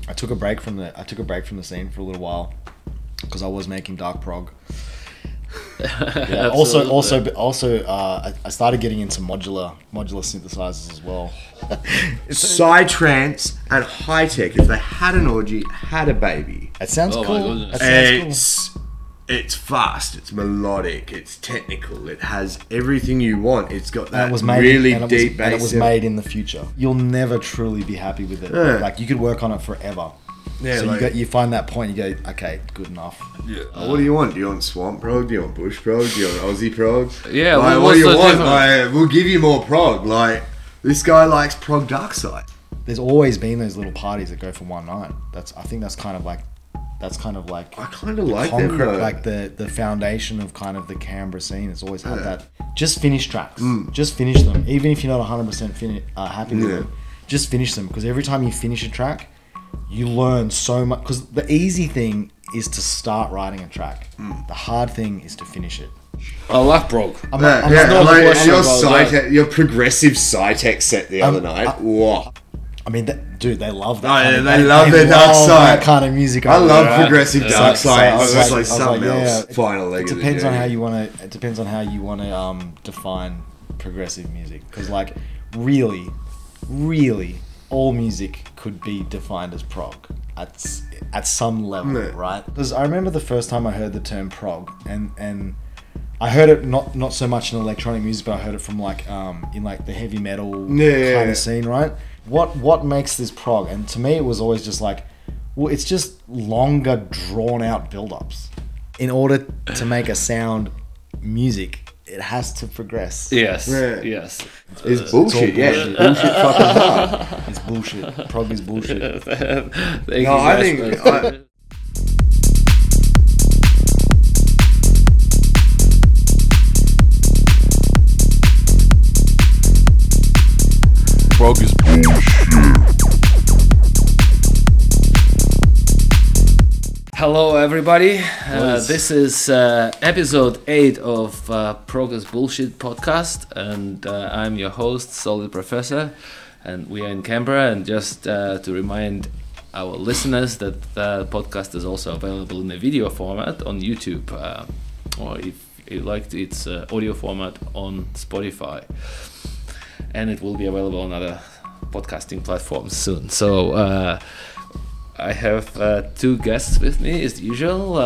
I took a break from the scene for a little while because I was making dark prog. Yeah. Also, I started getting into modular synthesizers as well. Psytrance and high tech. If they had an orgy, had a baby. It sounds Oh my cool. goodness. That sounds cool. It's fast. It's melodic. It's technical. It has everything you want. It's got that And it was made really and it deep was, bass. and it was made in the future. You'll never truly be happy with it. Yeah. Like you could work on it forever. Yeah, So like- you find that point. You go, okay, good enough. Yeah. What do you want? Do you want swamp prog? Do you want bush prog? Do you want Aussie prog? Yeah, Like, well, what do you what's the want? difference? Like, we'll give you more prog. Like, this guy likes prog dark side. There's always been those little parties that go for one night. I think that's kind of like I kind of like them. concrete, Though. like the foundation of kind of the Canberra scene. It's always had that. Just finish tracks. Just finish them, even if you're not 100% happy with them. Just finish them, because every time you finish a track, you learn so much. Because the easy thing is to start writing a track. The hard thing is to finish it. I love prog. I'm Yeah, not like question your about that. your progressive Psytech set the other night. Whoa. I mean, dude, they love that. Oh, yeah, kind of- they love their dark love side. that kind of music. I over love there. progressive dark So side. I was It's like- like I was something like, else. yeah, Final leg It of the depends on journey. how you want to. It depends on how you want to define progressive music. Because like, really, all music could be defined as prog at some level, Yeah. right? Because I remember the first time I heard the term prog, and I heard it not so much in electronic music, but I heard it from like in like the heavy metal Yeah. kind of scene, right? What makes this prog? And to me, it was always just like, well, it's just longer, drawn out build-ups. In order to make a sound music, it has to progress. Yes. Yeah. Yes. It's bullshit, yeah. bullshit. Bullshit fucking hard. It's bullshit. Prog is bullshit. Thank No, you I guys think- for- Prog is bullshit. Hello, everybody. This is episode 8 of Prog is Bullshit podcast, and I'm your host, Solid Professor, and we are in Canberra. And just to remind our listeners that the podcast is also available in a video format on YouTube, or if you like its audio format on Spotify, and it will be available on other podcasting platforms soon. So I have two guests with me as usual.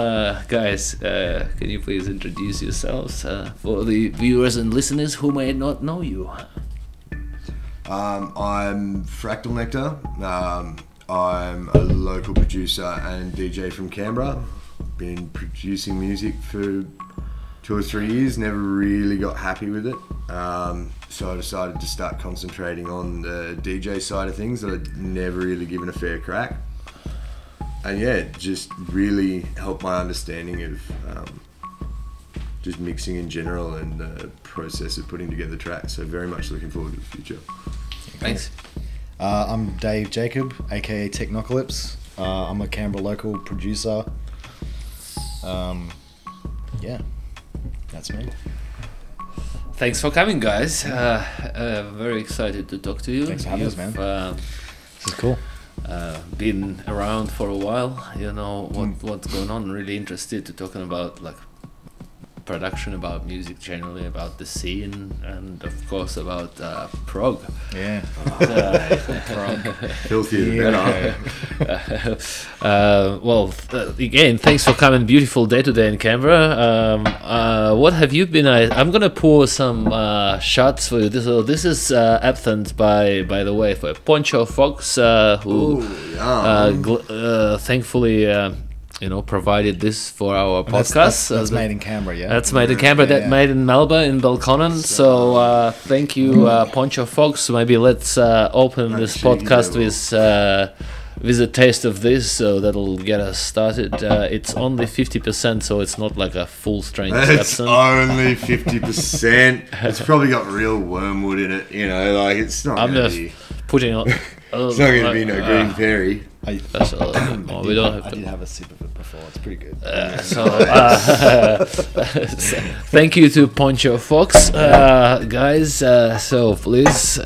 Guys, can you please introduce yourselves for the viewers and listeners who may not know you? I'm Fractal Nectar. I'm a local producer and DJ from Canberra. Been producing music for 2 or 3 years, never really got happy with it. So I decided to start concentrating on the DJ side of things that I'd never really given a fair crack. And yeah, just really helped my understanding of just mixing in general and the process of putting together tracks. So very much looking forward to the future. Thanks. I'm Dave Jacob, aka Technocalypse. I'm a Canberra local producer. Yeah, that's me. Thanks for coming, guys. Very excited to talk to you. Thanks for having us, man. This is cool. Been around for a while. You know what's going on. Really interested to talking about like production, about music generally, about the scene, and of course about prog. Yeah. Filthier the better. Again, thanks for coming. Beautiful day today in Canberra. What have you been? I'm gonna pour some shots for you. This is absinthe by the way, for Poncho Fox, who thankfully provided this for our podcast. That's made in Canberra, yeah. That's made in Canberra. Yeah, That made in Melbourne, in Belconnen. So thank you, Poncho Fox. Maybe let's open this podcast with a taste of this, so that'll get us started. It's only 50%, so it's not like a full strength It's absinthe. only 50%. It's probably got real wormwood in it, like it's not I'm gonna just be, putting on. it's not gonna be no green fairy. That's a little bit more. We don't have I to. did have a sip of it before. It's pretty good. Thank you to Poncho Fox, guys. So please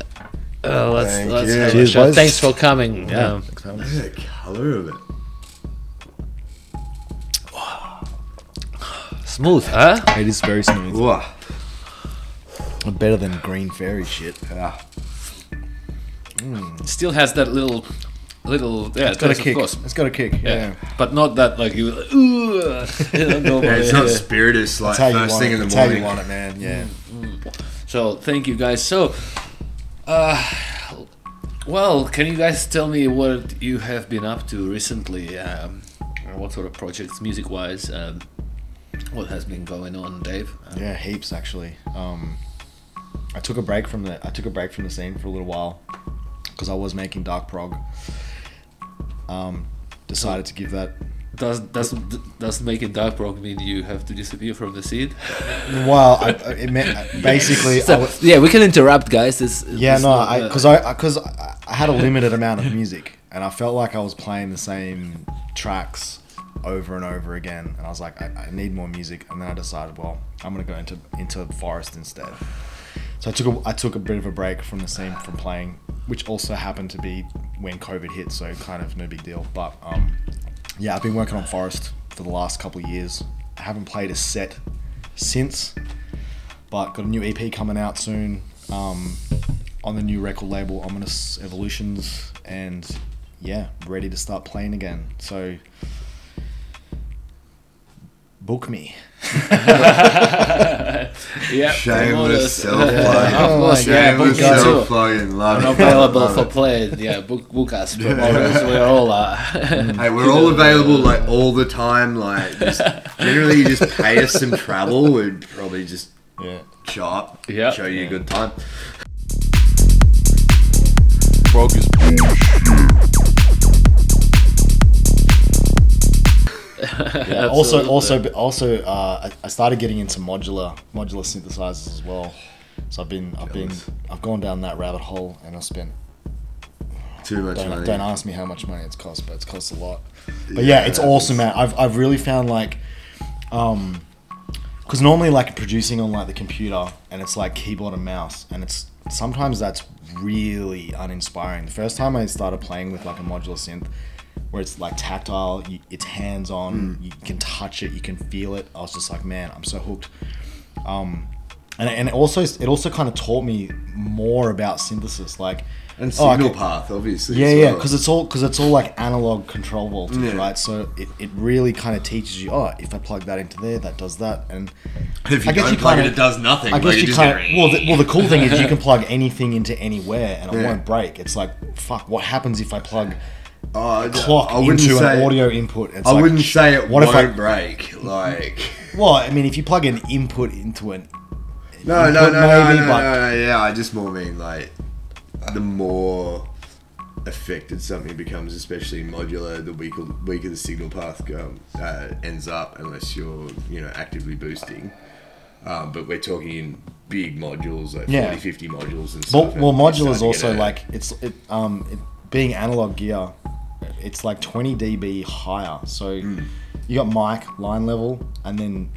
let's Thank have you. a Cheers, shot. boys. Thanks for coming. Yeah. Um, Thanks for having Look us. at the colour of it. smooth, huh? It is very smooth. Whoa. Better than green fairy shit. Ah, Still has that little yeah, It's got a taste, kick. of course. It's got a kick. Yeah. Yeah. But not that like you like, ooh, yeah, it's not spiritus like That's how you first want thing it. in the That's how you morning. want it, man. Yeah. So thank you guys. So well, can you guys tell me what you have been up to recently? What sort of projects music wise? What has been going on, Dave? Yeah, heaps actually. I took a break from the scene for a little while because I was making dark prog. Decided to give that. Does making dark prog mean you have to disappear from the scene? Well, it meant basically. So, yeah, we can interrupt, guys. Yeah, no, because I had a limited amount of music, and I felt like I was playing the same tracks over and over again, and I was like, I need more music, and then I decided, well, I'm gonna go into forest instead. So I took a bit of a break from the scene from playing, which also happened to be when COVID hit, so kind of no big deal. But yeah, I've been working on forest for the last couple of years. I haven't played a set since, but got a new EP coming out soon. On the new record label Ominous Evolutions, and yeah, ready to start playing again. So book me. Yeah, Shameless self-plug. Of course, yeah, Shameless book me too. self-plugging. Love it. Available Love for it. playing. Yeah, book us promoters. We're all Hey, we're all available like all the time. Like, just, generally, you just pay us some travel. We'd probably just Yeah. show up, Yeah. show you a good time. Prog is Yeah. Also, I started getting into modular synthesizers as well. So I've gone down that rabbit hole, and I've spent. Too much money. Don't ask me how much money it's cost, but it's cost a lot. But yeah, it's awesome, man. I've really found like, because normally like producing on like the computer, and it's like keyboard and mouse, and it's sometimes that's really uninspiring. The first time I started playing with like a modular synth, where it's like tactile, it's hands on, you can touch it, you can feel it. I was just like, man, I'm so hooked. And it also kind of taught me more about synthesis, like. And signal path, obviously. as Yeah, well. because it's all like analog control voltage, Yeah. right? So it really kind of teaches you, if I plug that into there, that does that, and If you I guess don't you plug kinda- it, it does nothing. I Like, guess it you just kind goes- of the cool thing is you can plug anything into anywhere and it Yeah. won't break. It's like, fuck, what happens if I plug Oh, clock I wouldn't into say- an audio input? It's I like, wouldn't say it what if won't break. Like, Well, I mean, if you plug an input into an no, input maybe, but yeah. I just more mean like the more affected something becomes, especially modular, the weaker the signal path ends up, unless you're actively boosting. But we're talking in big modules, like Yeah. 40, 50 modules and Well, stuff. well, and you modular start is to also get like being analog gear. It's like 20 dB higher. So you got mic line level, and then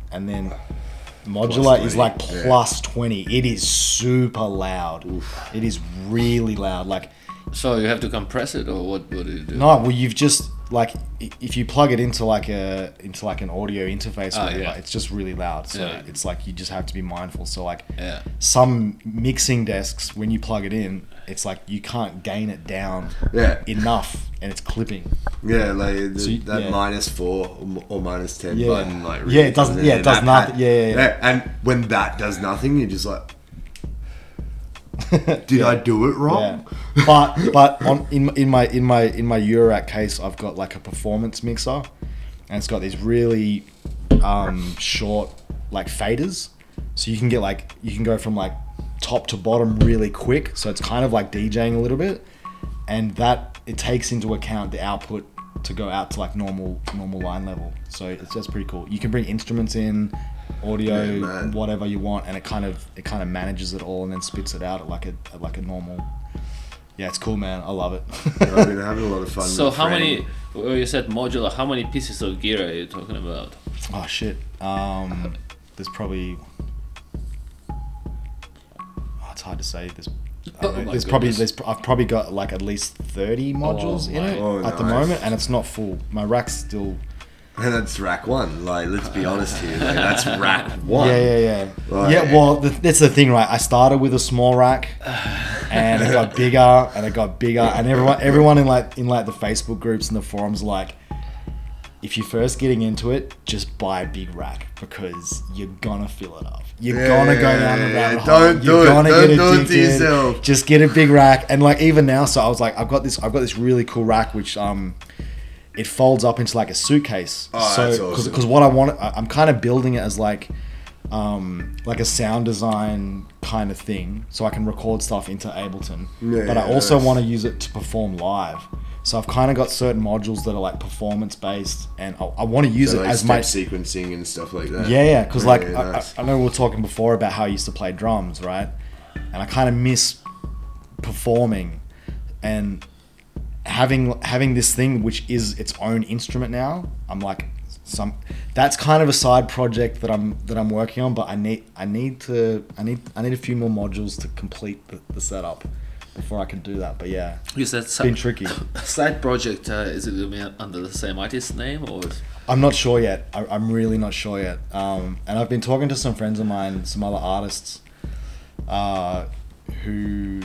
modular is 20, like yeah. plus 20. It is super loud. It is really loud. Like So you have to compress it, or what do you do? no, well you've just like if you plug it into like an audio interface, or whatever, yeah. it's just really loud. So Yeah. it's like you just have to be mindful. So like Yeah. some mixing desks, when you plug it in, it's like you can't gain it down Yeah. enough, and it's clipping. Yeah, like So you- that yeah. -4 or -10 Yeah. button, like Yeah, it doesn't- comes in, yeah, it and does that nothing. Yeah. And when that does nothing, you're just like, did I do it wrong? Yeah. But in my Eurorack case, I've got like a performance mixer, and it's got these really short like faders, so you can go from like top to bottom really quick. So it's kind of like DJing a little bit, and that it takes into account the output to go out to like normal line level. So it's just pretty cool. You can bring instruments in, audio, Yeah, man. whatever you want, and it kind of manages it all and then spits it out at like a normal. Yeah, it's cool, man. I love it. I've been having a lot of fun. So with how Fran. many? Well, you said modular. How many pieces of gear are you talking about? Oh shit. There's probably. Oh, it's hard to say. There's Oh my there's probably goodness. I've probably got like at least 30 modules in it Oh, at the nice. moment, and it's not full. My rack's still. And that's rack one. Like, let's be honest here. Like, that's rack one. Yeah. Right. Yeah, well, that's the thing, right? I started with a small rack, and it got bigger, and everyone in like the Facebook groups and the forums are like, if you're first getting into it, just buy a big rack because you're gonna fill it up. You're gonna go down the rabbit hole. Don't do You're it. gonna Don't get do it to addicted. yourself. Just get a big rack, and like even now, so I was like, I've got this really cool rack which it folds up into like a suitcase. Oh, so that's awesome. because what I want, I'm kind of building it as like a sound design kind of thing, so I can record stuff into Ableton. Yeah, but I yeah, also nice. want to use it to perform live. So I've kind of got certain modules that are like performance based, and I want to use So, it like, as step my sequencing and stuff like that. yeah. Because like nice. I know we were talking before about how I used to play drums, right? And I kind of miss performing and having this thing which is its own instrument now. I'm like that's kind of a side project that I'm working on, but I need a few more modules to complete the setup before I can do that. But yeah, You said it's been tricky. side project. Is it going to be under the same artist name or? I'm not sure yet. I'm really not sure yet. And I've been talking to some friends of mine, some other artists, who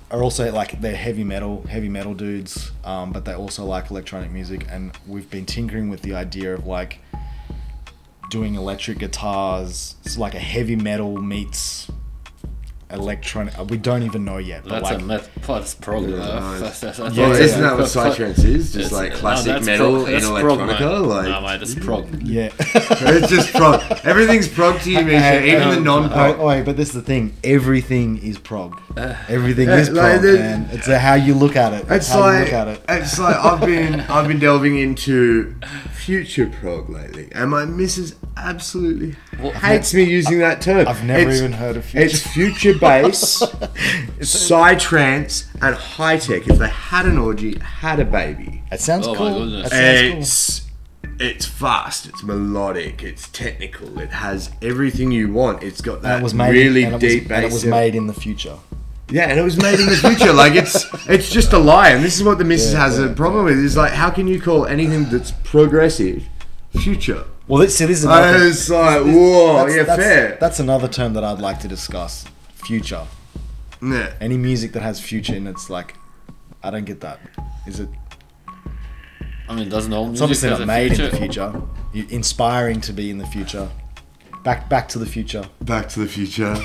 are also like they're heavy metal dudes, but they also like electronic music, and we've been tinkering with the idea of like doing electric guitars. It's like a heavy metal meets electronic. We don't even know yet. But That's like, a that's prog. Yeah, That's Yeah, Well, isn't yeah. that what psytrance is? Just like classic that's metal prog, in that's prog, electronica? mate. Like, No, mate, that's prog. yeah. it's just prog. Everything's prog to you, Misha. Even the non-prog. Oh, but this is the thing. Everything is prog. Everything Yeah, is like prog, the- man. It's how you look at it. It's how like you look at it. it's like I've been delving into future prog lately, and my missus absolutely hates me using that term. I've never It's- even heard of future. It's future bass, psytrance, and high tech. If they had an orgy, had a baby. It sounds Oh my cool. goodness. That sounds It's fast, it's melodic, it's technical. It has everything you want. It's got cool. that And it was made really and it deep was, bass. and it was made in the future. Yeah, and it was made in the future. Like it's just a lie, and this is what the missus has a problem with. Is like, how can you call anything that's progressive future? Well, this is I another. was like, whoa, that's- yeah, that's- fair. That's another term that I'd like to discuss. Future. Yeah. Any music that has future in it's like, I don't get that. Is it? I mean, doesn't all It's music obviously has not a made future? in the future. Inspiring to be in the future. Back to the future. Back to the Future.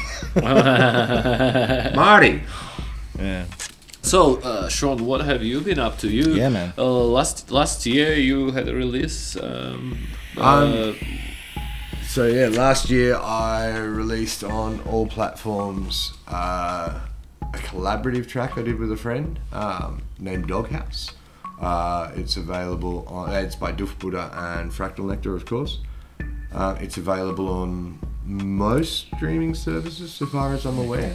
Marty. Yeah. So, Sean, what have you been up to? You, Yeah, man. Last year you had a release. So yeah, last year I released on all platforms a collaborative track I did with a friend named Doghouse. It's available on. It's by Duff Buddha and Fractal Nectar, of course. It's available on most streaming services, so far as I'm aware.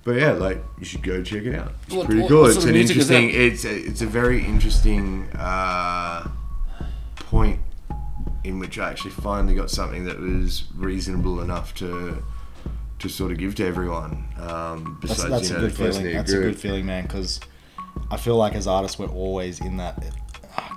But yeah, like you should go check it out. It's What- pretty what- cool. what It's sort of an music is interesting. It's a very interesting point in which I actually finally got something that was reasonable enough to sort of give to everyone. Besides, That's you a know, good the first feeling. new That's a group. good feeling, man. Because I feel like as artists, we're always in that.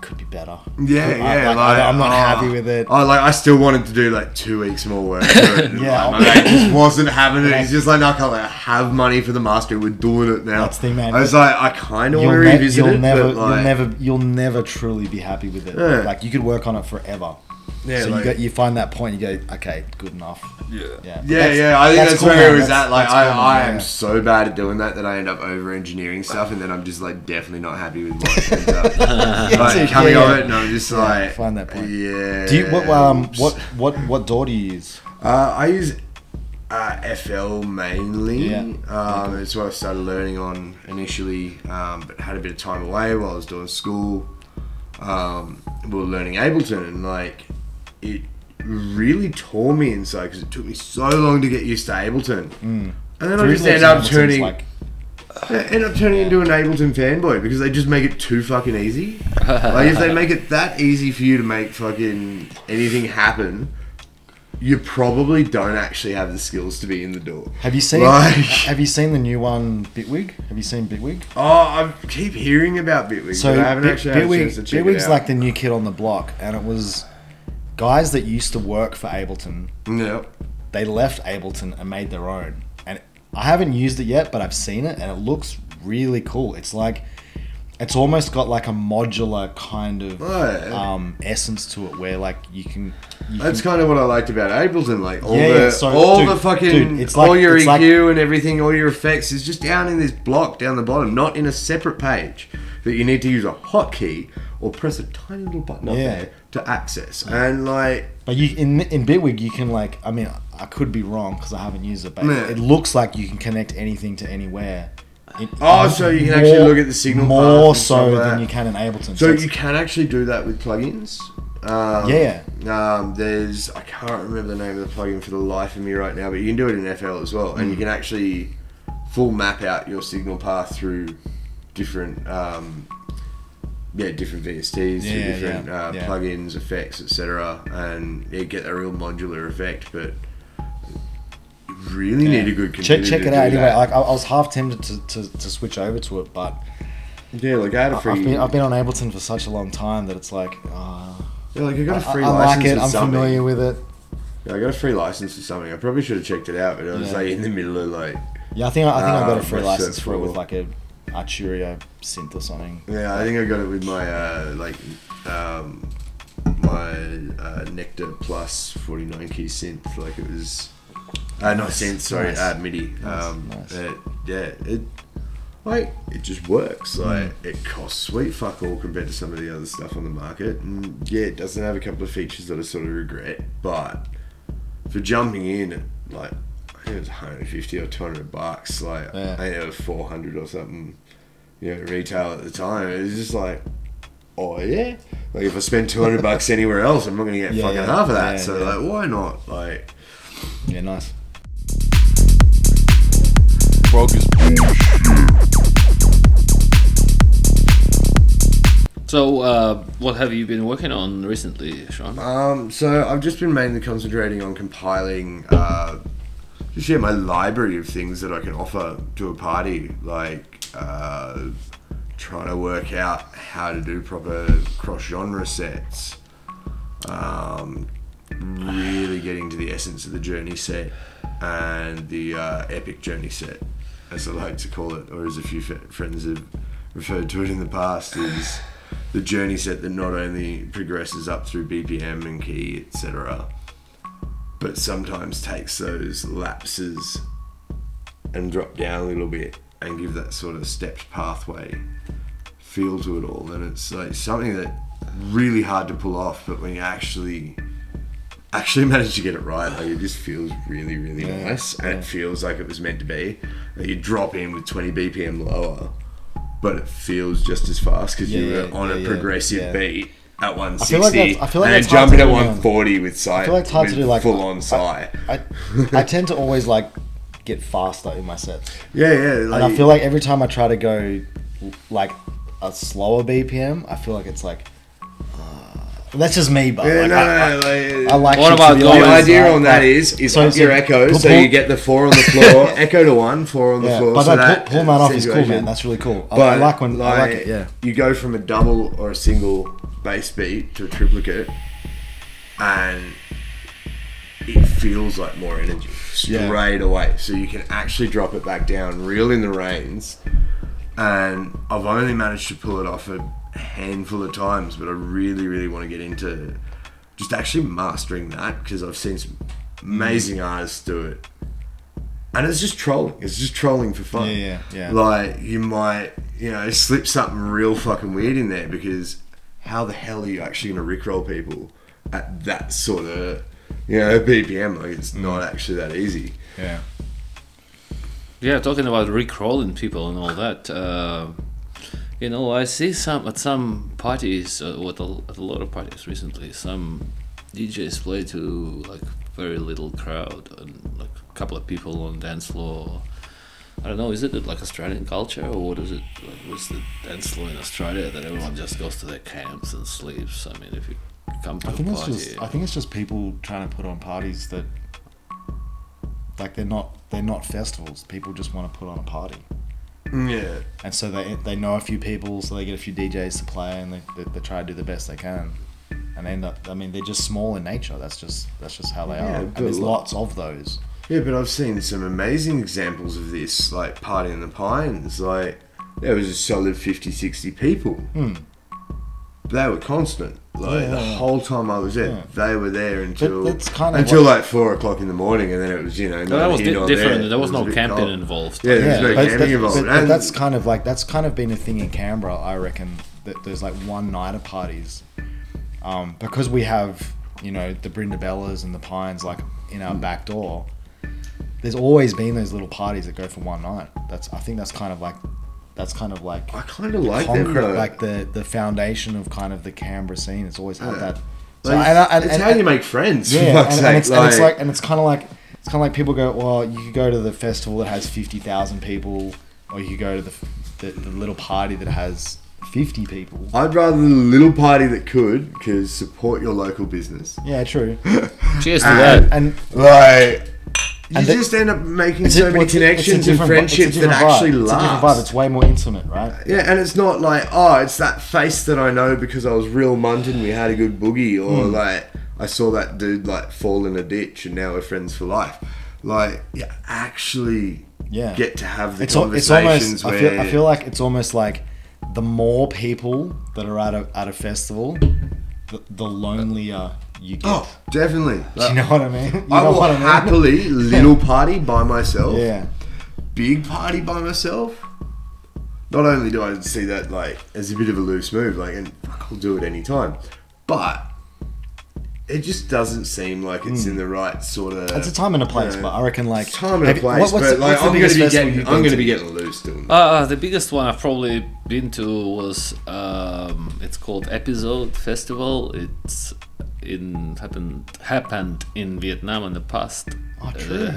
Could be better. Yeah, I'm not happy with it. I still wanted to do like 2 weeks more work. But Yeah. my mate just wasn't having it. Yeah. He's just like, no, I can't. Like, I have money for the master. We're doing it now. That's the thing, man. I was like, I kind of want to revisit it, but like, you'll never truly be happy with it. Yeah. Like you could work on it forever. Yeah, so like- you find that point, you go, okay, good enough. Yeah. Yeah, I think that's cool, where man. it was at. Like, That's cool, I man, am yeah. so bad at doing that I end up over engineering stuff, and then I'm just like definitely not happy with what turns out. Like coming yeah, of yeah. it, and I'm just like, Find that point. Yeah. Do you what DAW do you use? I use FL mainly. Yeah. It's what I started learning on initially, but had a bit of time away while I was doing school. We were learning Ableton, and like it really tore me inside because it took me so long to get used to Ableton. And then I just Fruity end up Loops turning Ableton's into an Ableton fanboy because they just make it too fucking easy. Like if they make it that easy for you to make fucking anything happen, you probably don't actually have the skills to be in the door. Have you seen? Like- Have you seen the new one, Bitwig? Have you seen Bitwig? Oh, I keep hearing about Bitwig, So but I haven't actually had a chance to check it Bitwig's out. like the new kid on the block, and it was guys that used to work for Ableton. Yep. They left Ableton and made their own. And I haven't used it yet, but I've seen it, and it looks really cool. It's like, it's almost got like a modular kind of essence to it, where like you can. That's kind of what I liked about Ableton, like all dude, the fucking, dude, it's like- all your it's EQ and everything, all your effects is just down in this block down the bottom, not in a separate page that you need to use a hotkey or press a tiny little button up there to access. And like, But you in Bitwig you can like, I mean, I could be wrong because I haven't used it, but Yeah. it looks like you can connect anything to anywhere. so you can actually look at the signal path more and stuff so like than that. you can in Ableton. So it's- you can actually do that with plugins. There's, I can't remember the name of the plugin for the life of me right now, but you can do it in FL as well, and you can actually full map out your signal path through different, different VSTs, through different plugins, effects, etc., and get that real modular effect. But you really need a good computer. check to it do out anyway. that. Like I was half tempted to switch over to it, but Yeah, like I had a free. I've been on Ableton for such a long time that it's like Yeah, like I got a free I license. like it. with I'm something. familiar with it. Yeah, I got a free license or something. I probably should have checked it out, but I was like in the middle of like. Yeah, I think I got a free my license search for it with for- like a Arturio synth or something. Yeah, I think I got it with my my Nectar Plus 49 key synth. Like it was, not synth, sorry, Nice. MIDI. Nice. It just works. Like it costs sweet fuck all compared to some of the other stuff on the market. And yeah, it doesn't have a couple of features that I sort of regret, but for jumping in, like I think it was 150 or 200 bucks. Like Yeah. I think it was 400 or something. Retail at the time. It was just like, oh yeah. Like if I spend 200 bucks anywhere else, I'm not gonna get fucking half of that. Yeah, So yeah. like, why not? Like, Yeah, nice. Bogus bullshit. So, what have you been working on recently, Sean? so I've just been mainly concentrating on compiling, my library of things that I can offer to a party, like trying to work out how to do proper cross-genre sets, really getting to the essence of the journey set and the epic journey set, as I like to call it, or as a few friends have referred to it in the past, is the journey set that not only progresses up through BPM and key, etc., but sometimes takes those lapses and drop down a little bit and give that sort of stepped pathway feel to it all. And it's like something that really hard to pull off, but when you actually manage to get it right, like it just feels really, really nice, and it feels like it was meant to be. Like you drop in with 20 BPM lower, but it feels just as fast because you were on a progressive beat at 160, I feel like and then that's hard jumping to at do, 140 with side. I feel like it's hard to do like full on side. I tend to always like get faster in my sets. Yeah. And I feel like every time I try to go like a slower BPM, I feel like it's like that's just me, but Yeah, like, no, I like What shit to about be going- the like- idea on that like- is so- up your echo, so pull- you get the 4 on the floor, echo to 1, 4 on the Yeah, floor. but so no, that pulling that off is cool, situation. man. That's really cool. I But like when I like it. Yeah. you go from a double or a single bass beat to a triplicate, and it feels like more energy straight away. So you can actually drop it back down, reel in the reins, and I've only managed to pull it off a handful of times, but I really, really want to get into just actually mastering that, because I've seen some amazing artists do it. And it's just trolling. It's just trolling for fun. Yeah. Like, you might, slip something real fucking weird in there, because how the hell are you actually going to rickroll people at that sort of, BPM? Like, it's not actually that easy. Yeah. Yeah, talking about recrolling people and all that. I see at some parties, at a lot of parties recently, some DJs play to like very little crowd and like a couple of people on dance floor. I don't know, is it like Australian culture, or what is it? Like, what's the dance floor in Australia that everyone just goes to their camps and sleeps? I mean, if you come to I a think party. I think it's just people trying to put on parties that, like, they're not festivals. People just want to put on a party, Yeah. and so they know a few people, so they get a few DJs to play, and they try to do the best they can, and they end up. I mean, they're just small in nature. That's just how they Yeah, are. And but there's lots of those. Yeah, but I've seen some amazing examples of this, like Party in the Pines. Like, there was a solid 50, 60 people. They were constant. Like, the whole time I was there, they were there until that's kind of until like 4 o'clock in the morning, and then it was, you know, No, that was not different. There was It no a bit camping cold. involved. Yeah, there was no camping involved. But And that's kind of been a thing in Canberra. I reckon that there's like one nighter parties, because we have, you know, the Brindabellas and the Pines like in our back door. There's always been those little parties that go for one night. I think that's kind of like I kind of like them, concrete, though. like the foundation of kind of the Canberra scene. It's always had that. So, Like, it's how you make friends. For yeah, fuck's and sake. it's kind of like people go, well, you could go to the festival that has 50,000 people, or you could go to the little party that has 50 people. I'd rather the little party that could, because support your local business. Yeah, true. Cheers to that. And Like, you And just end up making it's so a- many it's a connections and different vi- it's a friendships that different vibe. actually It's a different vibe. last. It's way more intimate, right? Yeah, and it's not like, oh, it's that face that I know because I was real muntin, we had a good boogie, or like I saw that dude like fall in a ditch and now we're friends for life. Like, you actually get to have the It's conversations almost. where I feel like it's almost like the more people that are at a festival, the lonelier you get. oh, definitely. Do you know what I mean? You I know will what I mean? happily little party by myself. Yeah. Big party by myself. Not only do I see that like as a bit of a loose move, like, and fuck, I'll do it anytime, but it just doesn't seem like it's in the right sort of. It's a time and a place, but I reckon like time and a place. what's but the- like, what's the I'm gonna biggest be festival getting, you've I'm been gonna to? be getting loose doing. The biggest one I've probably been to was it's called Episode Festival. It's happened in Vietnam in the past. Oh, true.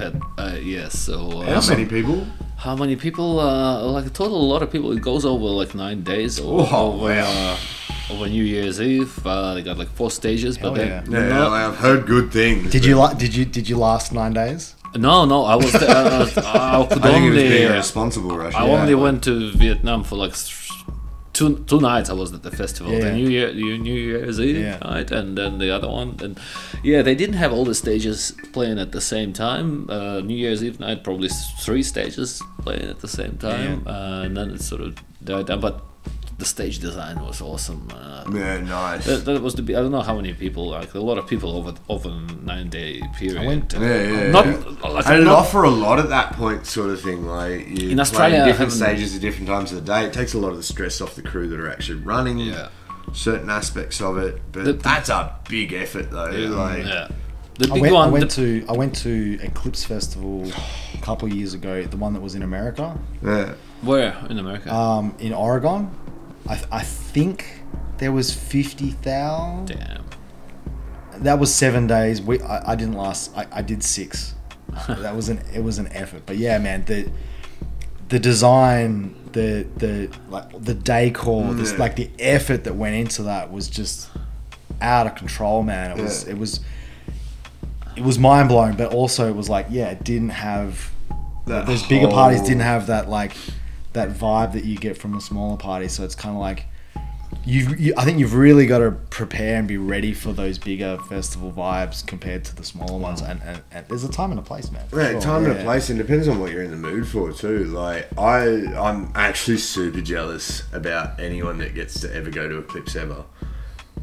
Yes. So How many people? how many people? Like a total, a lot of people. It goes over like 9 days. Over New Year's Eve. They got like 4 stages. Hell but then Yeah, no, like, I've heard good things. Did you last 9 days? no, I was. I could I think it was only. being irresponsible, Russia. I only went to Vietnam for like two nights. I was at the festival. Yeah. The New Year's Eve Yeah. night, and then the other one. And yeah, they didn't have all the stages playing at the same time. New Year's Eve night, probably 3 stages playing at the same time, and then it sort of died down. But the stage design was awesome. Yeah, nice. That was I don't know how many people. Like a lot of people over a 9-day period. Yeah. Not like And it not- offer a lot at that point, sort of thing. Like you In play Australia, I different haven't- stages at different times of the day. It takes a lot of the stress off the crew that are actually running certain aspects of it. But that's a big effort, though. Like, yeah. The I big went, one. I went to Eclipse Festival a couple of years ago, the one that was in America, yeah. Where in America? in Oregon. I think there was 50,000. Damn. That was 7 days. I didn't last. I did 6. It was an effort. But yeah, man, the design, the decor, this like the effort that went into that was just out of control, man. It was mind blowing, but also it was like, yeah, it didn't have those bigger parties didn't have that like that vibe that you get from a smaller party. So it's kind of like I think you've really got to prepare and be ready for those bigger festival vibes compared to the smaller ones. And there's a time and a place, man. Yeah, Sure, time and yeah. a place, and depends on what you're in the mood for too. Like I'm actually super jealous about anyone that gets to ever go to Eclipse ever,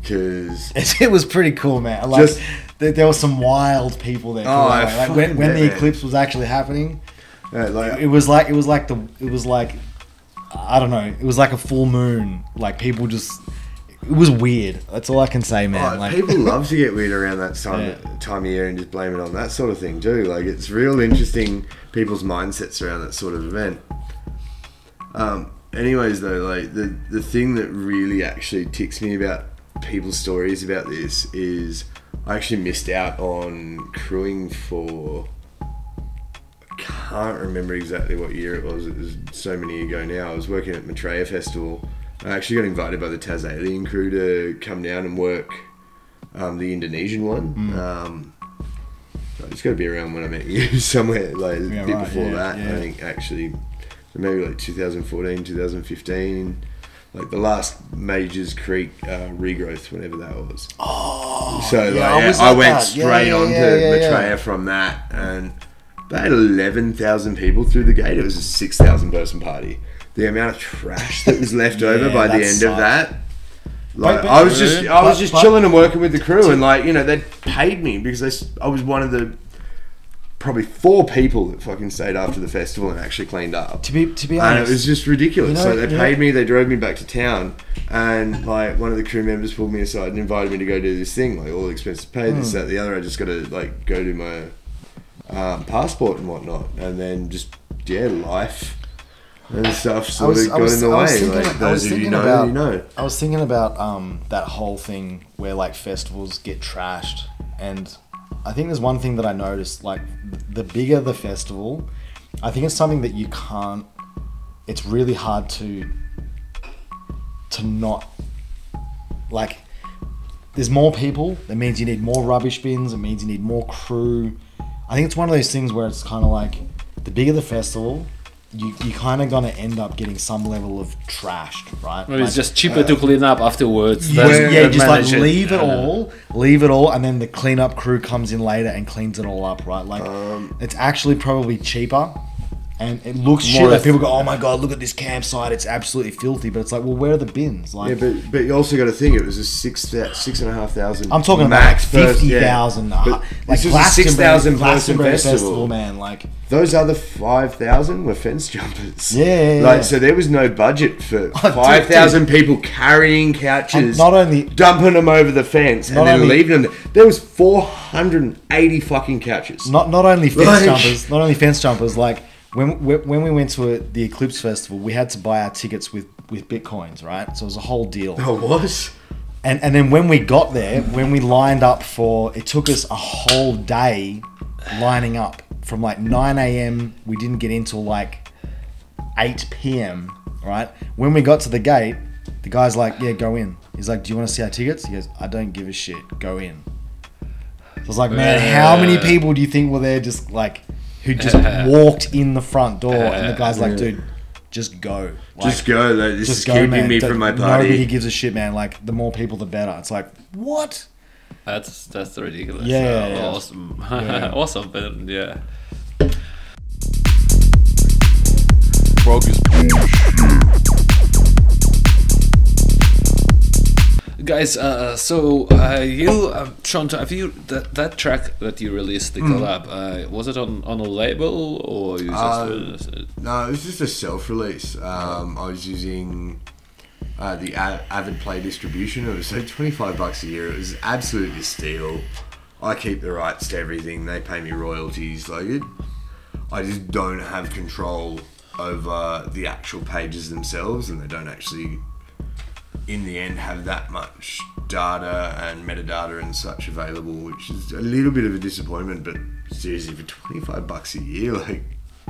because It was pretty cool, man. Like Just- there were some wild people there. Oh, I like when fucking the bet, man. eclipse was actually happening, like it was like I don't know. It was like a full moon. Like people just, it was weird. That's all I can say, man. Like people love to get weird around that time of year and just blame it on that sort of thing too. Like it's real interesting people's mindsets around that sort of event. Anyways, though, like the thing that really actually ticks me about people's stories about this is I actually missed out on crewing for. I can't remember exactly what year it was. It was so many ago now. I was working at Maitreya Festival. I actually got invited by the Tasalian crew to come down and work the Indonesian one. It's got to be around when I met you somewhere, like a bit before that. I think actually, so maybe like 2014, 2015. Like the last Majors Creek regrowth, whenever that was. Oh, so I went straight on to Maitreya from that, and they had 11,000 people through the gate. It was a 6,000 person party. The amount of trash that was left over by the end of that. Like I was just chilling and working with the crew, and like they paid me because I was one of the probably 4 people that fucking stayed after the festival and actually cleaned up. To be honest, and it was just ridiculous. So they paid me, they drove me back to town, and like one of the crew members pulled me aside and invited me to go do this thing, like all expenses paid, this, that, the other. I just got to like go do my passport and whatnot, and then just life and stuff sort of got in the way. Those of you know, you know. I was thinking about that whole thing where like festivals get trashed, and I think there's one thing that I noticed, like the bigger the festival, I think it's something that you can't, it's really hard to not, like, there's more people, that means you need more rubbish bins, it means you need more crew. I think it's one of those things where it's kind of like, the bigger the festival, you kind of gonna end up getting some level of trashed, right? Well, it's just cheaper to clean up afterwards. Just like leave it all, and then the cleanup crew comes in later and cleans it all up, right? Like it's actually probably cheaper, and it looks shit. Like people go, "Oh my god, look at this campsite! It's absolutely filthy." But it's like, well, where are the bins? Like, but you also got to think it was a 6,500. I'm talking max about 50,000. Like this was a 6,000 person festival, man. Like those other 5,000 were fence jumpers. Yeah. So there was no budget for 5,000 people carrying couches, not only dumping them over the fence and then leaving them. There was 480 fucking couches. Not only fence jumpers. Like when we went to the Eclipse Festival, we had to buy our tickets with Bitcoins, right? So it was a whole deal. Oh, it was. And then when we got there, when we lined up it took us a whole day lining up. From like 9 a.m, we didn't get in till like 8 p.m, right? When we got to the gate, the guy's like, yeah, go in. He's like, do you want to see our tickets? He goes, I don't give a shit. Go in. So I was like, man, how many people do you think were there just like, who just walked in the front door? And the guy's like, dude, just go. Like, just go. Like, this is keeping me from my party. Nobody gives a shit, man. Like, the more people, the better. It's like, what? That's ridiculous. Yeah. Awesome. Awesome, but yeah. Progress bullshit. Guys, you, Tronto, have you that track that you released, the collab? Was it on a label or you just? No, it was just a self-release. I was using the Avid Play distribution. It was like $25 a year. It was absolutely steal. I keep the rights to everything. They pay me royalties. I just don't have control over the actual pages themselves, and they don't actually, in the end, have that much data and metadata and such available, which is a little bit of a disappointment. But seriously, for $25 a year, like,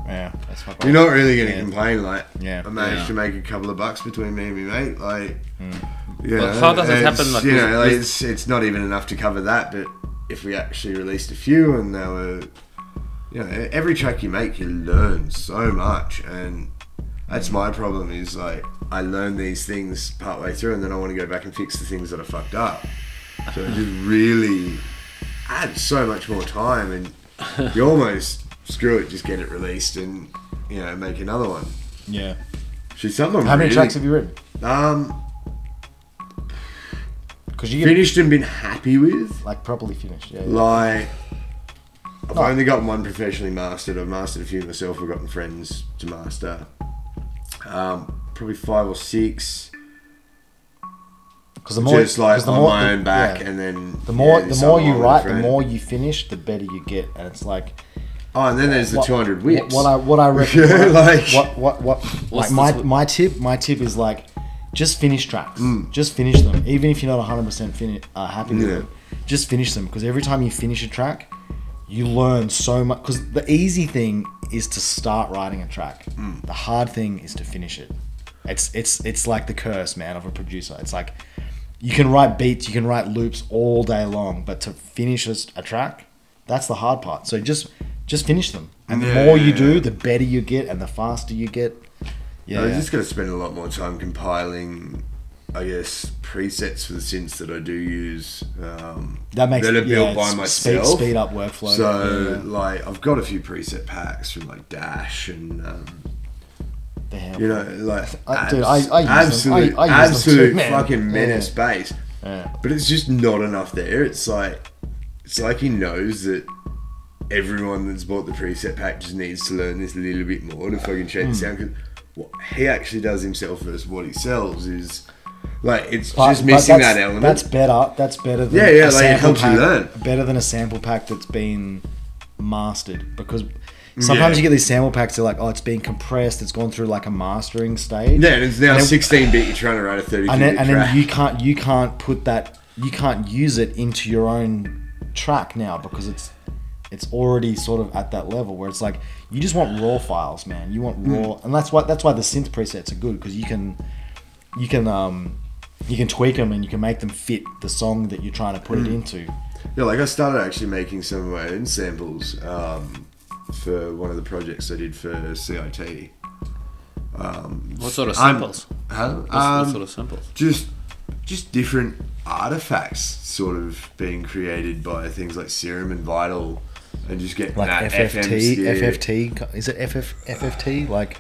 yeah, that's you're not really going to complain. Like, yeah, I managed to make a couple of bucks between me and my mate. Like, well, how does it happen? Like, it's not even enough to cover that. But if we actually released a few, and they were, every track you make, you learn so much, and that's my problem. Is like, I learn these things partway through, and then I want to go back and fix the things that are fucked up. So it just really adds so much more time, and you almost screw it, just get it released and make another one. Yeah. How many tracks have you written? Because you finished and been happy with, like properly finished. Yeah. Like, I've only got one professionally mastered. I've mastered a few myself. I've gotten friends to master. Probably 5 or 6. Because the more, just like on my own back, and then the more you write, the more you finish, the better you get, and it's like. Oh, and then there's the 200 whips. What I reckon. My tip is like, just finish tracks. Just finish them, even if you're not 100% happy with them. Just finish them, because every time you finish a track, you learn so much. Because the easy thing is to start writing a track. The hard thing is to finish it. It's like the curse, man, of a producer. It's like, you can write beats, you can write loops all day long, but to finish a track, that's the hard part. So just finish them, and the more you do, the better you get, and the faster you get. Yeah, I just got to spend a lot more time compiling, I guess, presets for the synths that I do use. That makes that are built by myself. Speed up workflow. So like, I've got a few preset packs from like Dash and. You know, like absolute fucking menace bass. Yeah. But it's just not enough there. It's like he knows that everyone that's bought the preset pack just needs to learn this a little bit more to fucking shape the sound. Because what he actually does himself versus what he sells is like it's just missing that element. That's better. That's better than like it helps you learn. Better than a sample pack that's been mastered, because sometimes you get these sample packs. They're like, oh, it's been compressed. It's gone through like a mastering stage. Yeah, and it's now 16-bit. You're trying to write a 32-bit track. And then you can't put that. You can't use it into your own track now, because it's already sort of at that level where it's like you just want raw files, man. You want raw, and that's why the synth presets are good, because you can tweak them and you can make them fit the song that you're trying to put it into. Yeah, like I started actually making some of my own samples. For one of the projects I did for CIT. What sort of samples? What sort of samples? Just different artifacts sort of being created by things like Serum and Vital, and just getting like that FFT. Is it FFT? Like,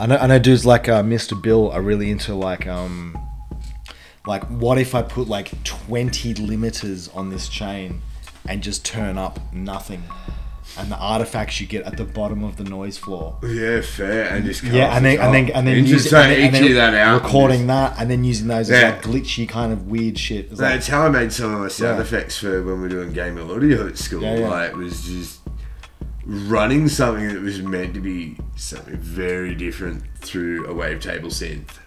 I know dudes like Mr. Bill are really into like what if I put like 20 limiters on this chain and just turn up nothing, and the artifacts you get at the bottom of the noise floor. Yeah, fair. And just and then just EQ that out, recording that, and then using those as like glitchy kind of weird shit. That's how I made some of my sound effects for when we were doing game audio at school. Like, it was just running something that was meant to be something very different through a wavetable synth,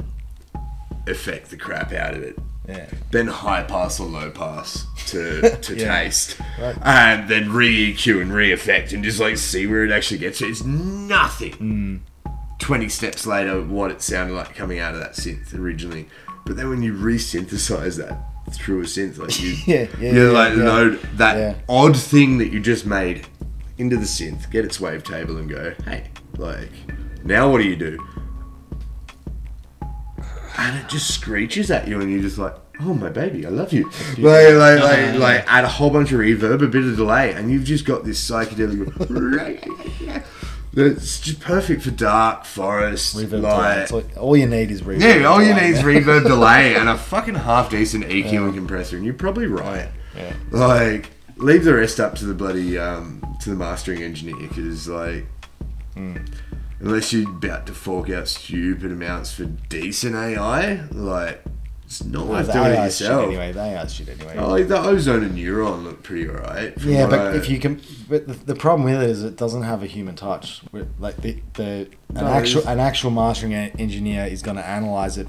affect the crap out of it. Yeah. Then high pass or low pass to taste, right. And then re-EQ and re-effect, and just like see where it actually gets to. It's nothing. 20 steps later, what it sounded like coming out of that synth originally. But then when you re-synthesize that through a synth, like you load that odd thing that you just made into the synth, get its wavetable, and go, hey, like, now what do? And it just screeches at you, and you're just like, oh, my baby, I love you. Like add a whole bunch of reverb, a bit of delay, and you've just got this psychedelic that's just perfect for dark forest. Reverb delay. Like, all you need is reverb. Yeah, all you need is reverb delay and a fucking half decent EQ and compressor, and you're probably right. Yeah. Like, leave the rest up to the bloody to the mastering engineer, because like. Unless you're about to fork out stupid amounts for decent AI, like, it's not worth doing it yourself. Anyway, they are shit anyway. Oh, like the Ozone and Neuron look pretty alright. Yeah, but if you can, but the problem with it is it doesn't have a human touch. Like an actual mastering engineer is going to analyze it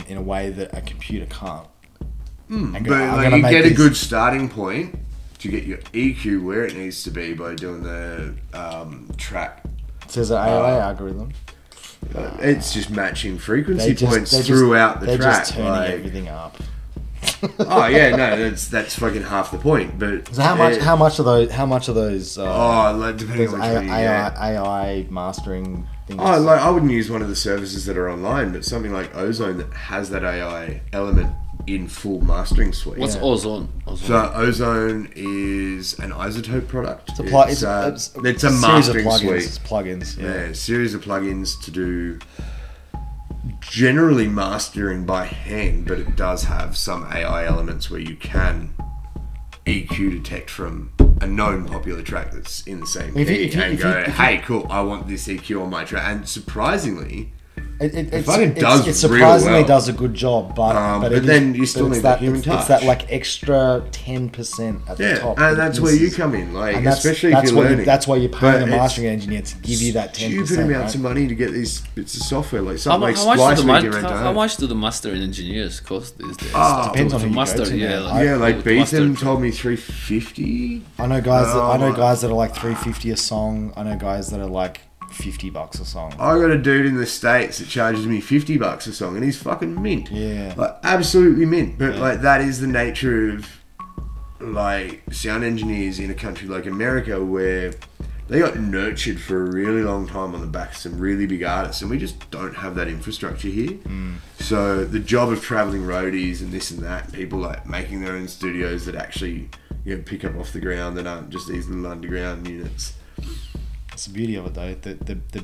in a way that a computer can't. But like, you get a good starting point to get your EQ where it needs to be by doing the track. So there's an AI algorithm. It's just matching frequency points throughout the track. They're just turning everything up. Oh yeah, no, that's fucking half the point. But so how much of those depending on which AI mastering things. Oh, like I wouldn't use one of the services that are online, but something like Ozone that has that AI element in full mastering suite. What's Ozone? So Ozone is an Isotope product. It's a it's a mastering suite. It's plugins. Yeah, a series of plugins to do generally mastering by hand, but it does have some AI elements where you can EQ detect from a known popular track that's in the same key and go, hey, cool, I want this EQ on my track. And surprisingly, it surprisingly does a good job, but then you still need that human touch. It's that like extra 10% at the top. And that's where you come in, like, especially if you're learning. That's why you're paying a mastering engineer to give you that 10%. Stupid amounts of money to get these bits of software, like something like Splice. How much do the mastering engineers cost these days? Depends on who you master. Like Beaton told me $350. I know guys that are like $350 a song. I know guys that are like $50 a song. I got a dude in the States that charges me $50 a song, and he's fucking mint. Yeah. Like, absolutely mint. But, like, that is the nature of, like, sound engineers in a country like America, where they got nurtured for a really long time on the back of some really big artists, and we just don't have that infrastructure here. So the job of traveling roadies and this and that, people like making their own studios that actually, you know, pick up off the ground, that aren't just these little underground units. That's the beauty of it, though. The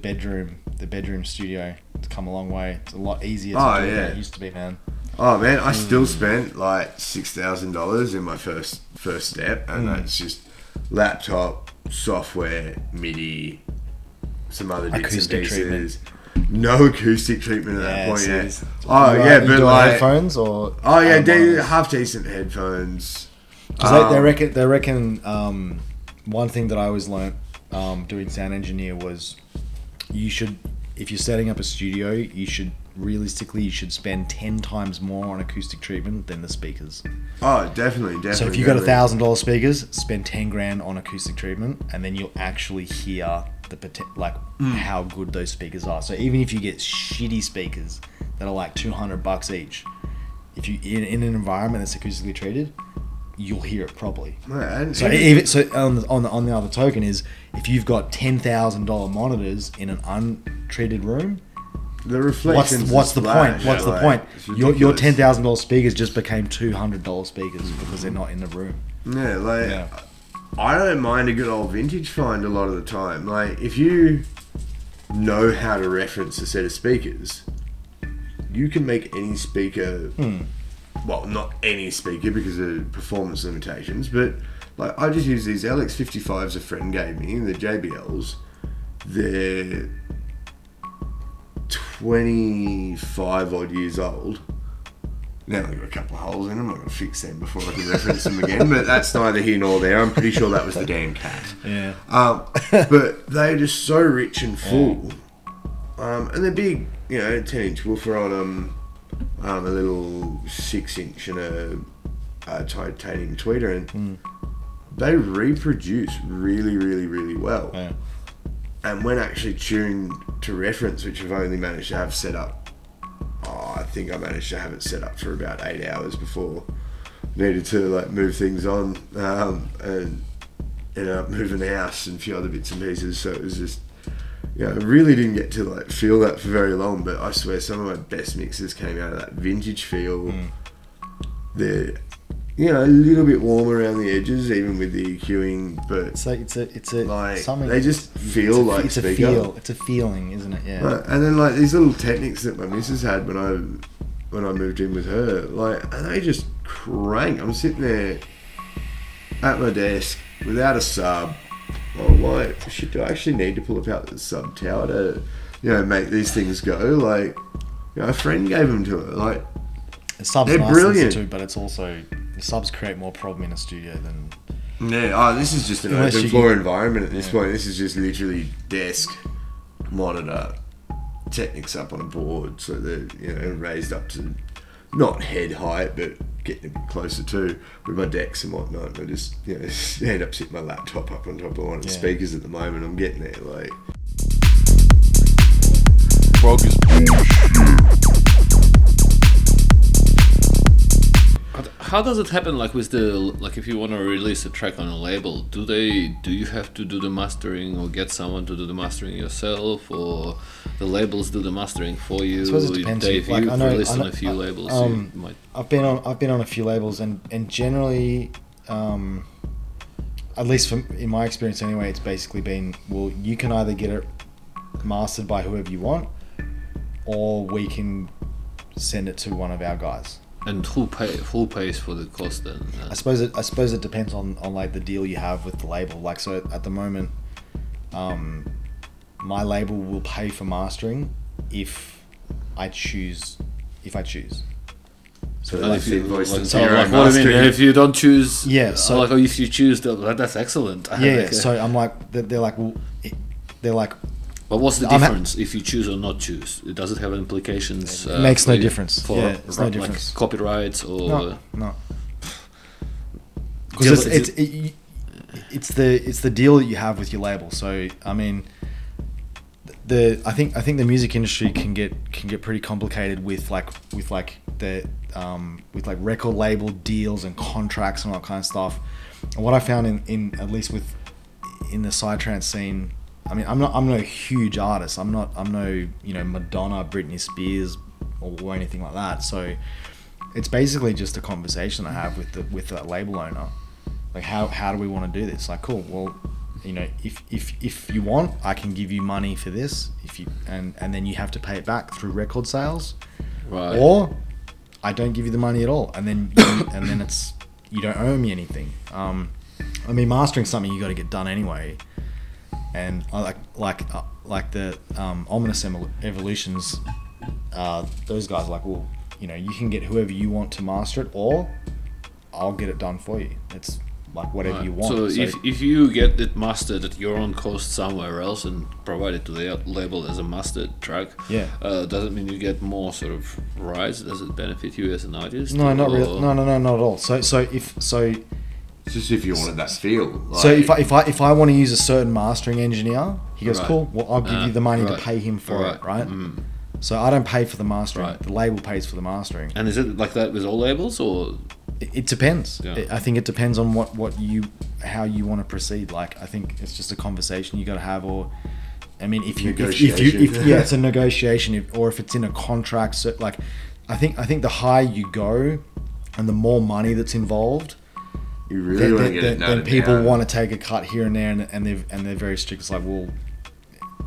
bedroom studio, it's come a long way. It's a lot easier to do than it used to be, man. Oh man, I still spent like $6,000 in my first step, and that's just laptop, software, MIDI, some other bits Acoustic and pieces. treatment. No acoustic treatment at that point yet. So Oh you yeah, you but doing like headphones or half decent headphones. Because they reckon one thing that I always learnt doing sound engineer was if you're setting up a studio, you should spend 10 times more on acoustic treatment than the speakers. Oh, definitely. So if you got $1,000 speakers, spend 10 grand on acoustic treatment, and then you'll actually hear how good those speakers are. So even if you get shitty speakers that are like $200 each, if you in an environment that's acoustically treated, you'll hear it properly. Yeah, So on the other token is, if you've got $10,000 monitors in an untreated room, the reflections. What's the point? What's the point? Your ridiculous. $10,000 speakers just became $200 speakers because they're not in the room. Yeah, I don't mind a good old vintage find a lot of the time. Like, if you know how to reference a set of speakers, you can make any speaker. Well, not any speaker because of performance limitations, but like, I just use these LX55s a friend gave me, the JBLs. They're 25 odd years old. Now they've got a couple of holes in them. I'm going to fix them before I can reference them again, but that's neither here nor there. I'm pretty sure that was the damn cat. Yeah. But they're just so rich and full. And they're big, 10-inch woofer on them, a little 6-inch and a titanium tweeter, and they reproduce really, really, really well. Yeah. And when actually tuned to reference, which I've only managed to have set up, I think I managed to have it set up for about 8 hours before needed to like move things on, and ended up moving the house and a few other bits and pieces. So it was just, I really didn't get to like feel that for very long. But I swear some of my best mixes came out of that vintage feel. They're a little bit warm around the edges, even with the EQing, but it's a like something. they just feel like it's speaker. a feel. It's a feeling, isn't it? Yeah. Right. And then like these little techniques that my missus had when I moved in with her, like, and they just crank. I'm sitting there at my desk without a sub. I'm like, shit, do I actually need to pull out the sub tower to, make these things go? Like, a friend gave them to her. Like, the subs they're nice brilliant too, but it's also the subs create more problem in a studio than. Yeah. Oh, this is just an open floor environment at this point. This is just literally desk, monitor, Technics up on a board, so they're raised up to not head height, but getting a bit closer to with my decks and whatnot. I just end up sitting my laptop up on top of one of the speakers at the moment. I'm getting there, like. Bogus bullshit. How does it happen? Like with if you want to release a track on a label, do you have to do the mastering or get someone to do the mastering yourself, or the labels do the mastering for you? I suppose it depends. Dave, Like, you've I know, released on a few labels. You might... I've been on a few labels, and generally, at least in my experience anyway, it's basically been, well, you can either get it mastered by whoever you want, or we can send it to one of our guys. And who pays for the cost then? I suppose it depends on like the deal you have with the label. Like, so at the moment, my label will pay for mastering if I choose. So if you mastering. if you don't choose, so if you choose, that's excellent. So I'm like, they're like, well, but what's the difference if you choose or not choose? Does it have implications? It makes no difference. For It's no difference. Like copyrights or no. Because it's the deal that you have with your label. So I mean, I think the music industry can get pretty complicated with record label deals and contracts and all that kind of stuff. And what I found in at least in the psytrance scene, I mean, I'm no huge artist. I'm no Madonna, Britney Spears, or anything like that. So it's basically just a conversation I have with that label owner. Like, how do we want to do this? Like, cool. Well, if you want, I can give you money for this. And then you have to pay it back through record sales, Right. or I don't give you the money at all, and then it's you don't owe me anything. I mean, mastering something you got to get done anyway, and I like the Ominous Evolutions. Those guys are like, well, you can get whoever you want to master it, or I'll get it done for you. It's like whatever you want. So if you get it mastered at your own cost somewhere else and provide it to the label as a mastered track, does it mean you get more sort of rights? Does it benefit you as an artist? No, not really. No, not at all. So It's just if you wanted that feel. Like, so if I want to use a certain mastering engineer, he goes, Right. cool. Well, I'll give you the money to right. pay him for Right. it, right? Mm. So I don't pay for the mastering. Right. The label pays for the mastering. And is it like that with all labels, or It depends. Yeah. I think it depends on how you want to proceed. Like, I think it's just a conversation you got to have, or I mean, if you it's a negotiation, or if it's in a contract. So, like, I think the higher you go, and the more money that's involved, you really want to get it then noted people down. want to take a cut here and there, and they're very strict. It's like, well,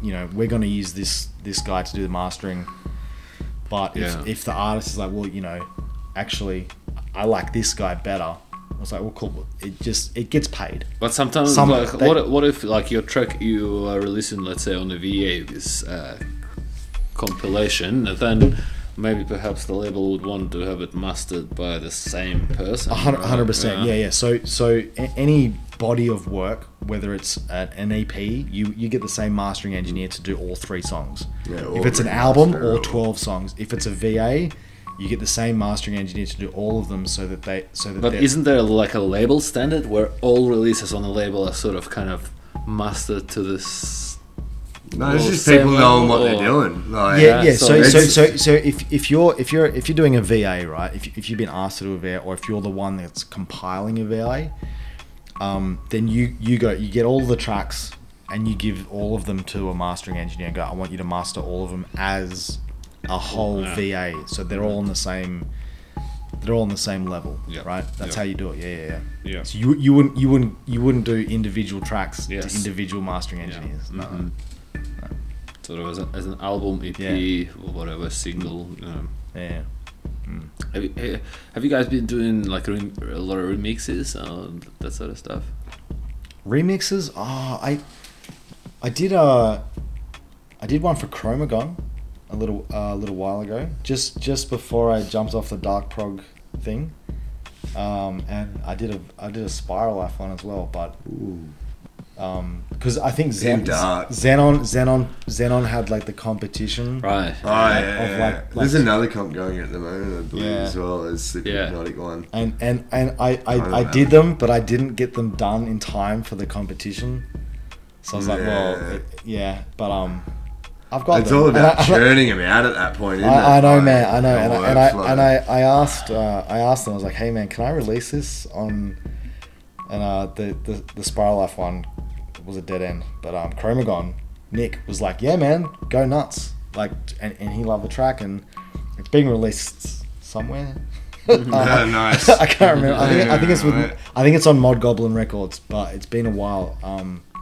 we're going to use this guy to do the mastering, but if the artist is like, well, actually, I like this guy better. I was like, well, cool. It gets paid. But sometimes, what if like your track you are releasing, let's say on the VA, this compilation, and then maybe perhaps the label would want to have it mastered by the same person. 100%. Yeah. So any body of work, whether it's an EP, you get the same mastering engineer to do all 3 songs. Yeah, if it's an album, all 12 songs. If it's a VA, you get the same mastering engineer to do all of them, so that But isn't there like a label standard where all releases on the label are sort of kind of mastered to this? No, it's just people knowing what they're doing. Like, Yeah. So it's- if you're doing a VA, right? If you've been asked to do a VA, or if you're the one that's compiling a VA, then you get all the tracks and you give all of them to a mastering engineer and go, I want you to master all of them as a whole VA, so they're all on the same level, right? That's how you do it. Yeah. So you wouldn't do individual tracks to individual mastering engineers. No. Mm-hmm. Sort of as an album, EP, or whatever, single. Yeah. Have you guys been doing like a lot of remixes and that sort of stuff? Remixes? I did one for Chromagon a little while ago, just before I jumped off the Dark Prog thing, and I did a Spiral Life one as well, but because I think Xenon had like the competition, Right. Like, there's another comp going at the moment, I believe, as well as the Hypnotic one. And I did them, but I didn't get them done in time for the competition, so I was like, well, but I've got. It's all about churning them out at that point, isn't it? I know, man. I know, and I asked them. I was like, hey, man, can I release this on? And the Spiral Life one was a dead end, but Chromagon, Nick was like, yeah, man, go nuts. Like, and he loved the track, and it's being released somewhere. Nice. I can't remember. I think it's on Mod Goblin Records, but it's been a while.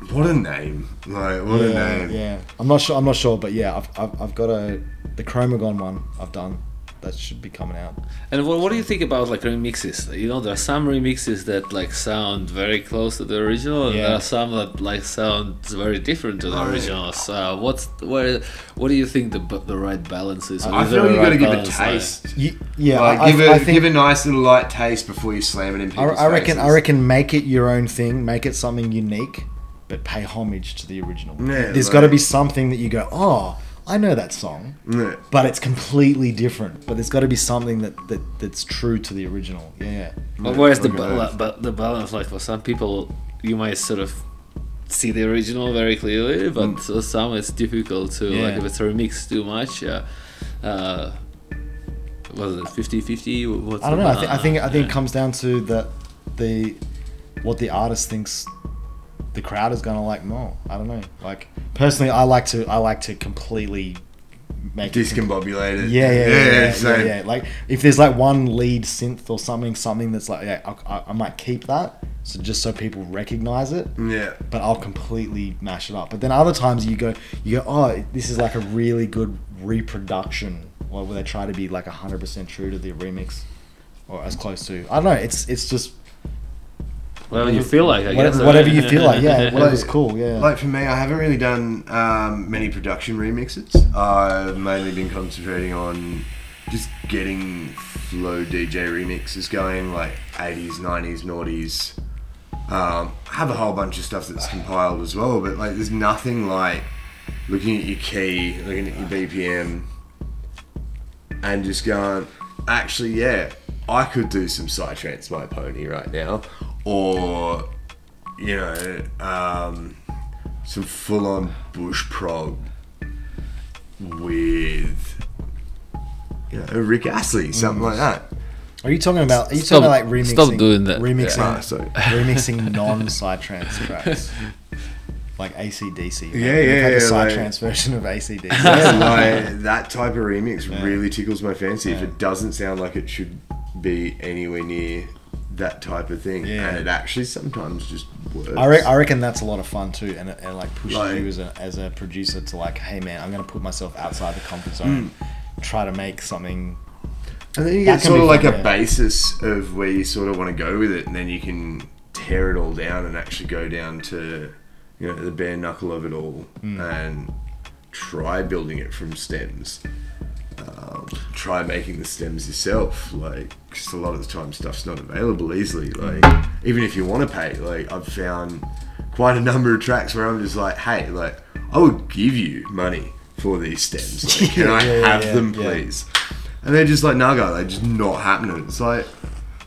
What a name! Like, what a name! Yeah, I'm not sure, but yeah, I've got the Chromagon one I've done. That should be coming out. And what do you think about like remixes? There are some remixes that like sound very close to the original, and there are some that like sound very different to the original. So what do you think the right balance is? I feel you got to give it taste. Give a nice little light taste before you slam it in people's faces. I reckon make it your own thing, make it something unique, but pay homage to the original. Yeah, There's got to be something that you go, oh, I know that song, but it's completely different. But there's got to be something that's true to the original. Yeah. But where's the balance? Like for some people, you might sort of see the original very clearly, but some it's difficult to like if it's remixed too much. Was it 50-50? What's I don't know. I think yeah. it comes down to what the artist thinks the crowd is gonna like more. I don't know. Like personally, I like to completely make discombobulated. Yeah. Like if there's like one lead synth or something that's like, I might keep that, so people recognize it. Yeah. But I'll completely mash it up. But then other times you go, oh, this is like a really good reproduction, where they try to be like 100% true to the remix, or as close to. I don't know. It's just. Whatever you feel like, I guess. Whatever you feel like, yeah. Whatever's cool, yeah. Like for me, I haven't really done many production remixes. I've mainly been concentrating on just getting flow DJ remixes going, like 80s, 90s, noughties. I have a whole bunch of stuff that's compiled as well, but like there's nothing like looking at your key, looking at your BPM, and just going, actually, yeah, I could do some Psytrance My Pony right now. Or, you know, some full-on bush prog with, you know, Rick Astley, something like that. Are you talking about like remixing? Stop doing that. Remixing non-Psytrance tracks, like AC/DC. Yeah, the Psytrance version of AC/DC. Yeah, like that type of remix really tickles my fancy. If it doesn't sound like it should be anywhere near that type of thing, and it actually sometimes just works. I reckon that's a lot of fun too, and it like pushes you as a producer to like, hey man, I'm gonna put myself outside the comfort zone, try to make something. And then you get sort of like a basis of where you sort of want to go with it, and then you can tear it all down and actually go down to, you know, the bare knuckle of it all, and try building it from stems. Try making the stems yourself, like, because a lot of the time stuff's not available easily. Like, even if you want to pay, like, I've found quite a number of tracks where I'm just like, hey, like, I would give you money for these stems. Like, can I have them, please? And they're just like, nah, guy, they're just not happening. It's like,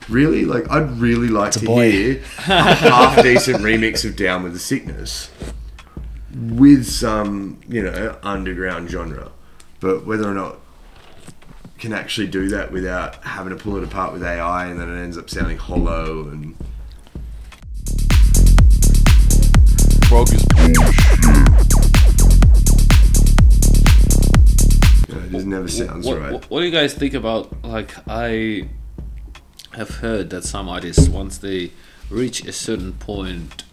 really? Like, I'd really like to hear a half-decent remix of Down with the Sickness with some, you know, underground genre. But whether or not can actually do that without having to pull it apart with AI, and then it ends up sounding hollow and Bogus bullshit. it just never sounds right. What do you guys think about, like, I have heard that some artists, once they reach a certain point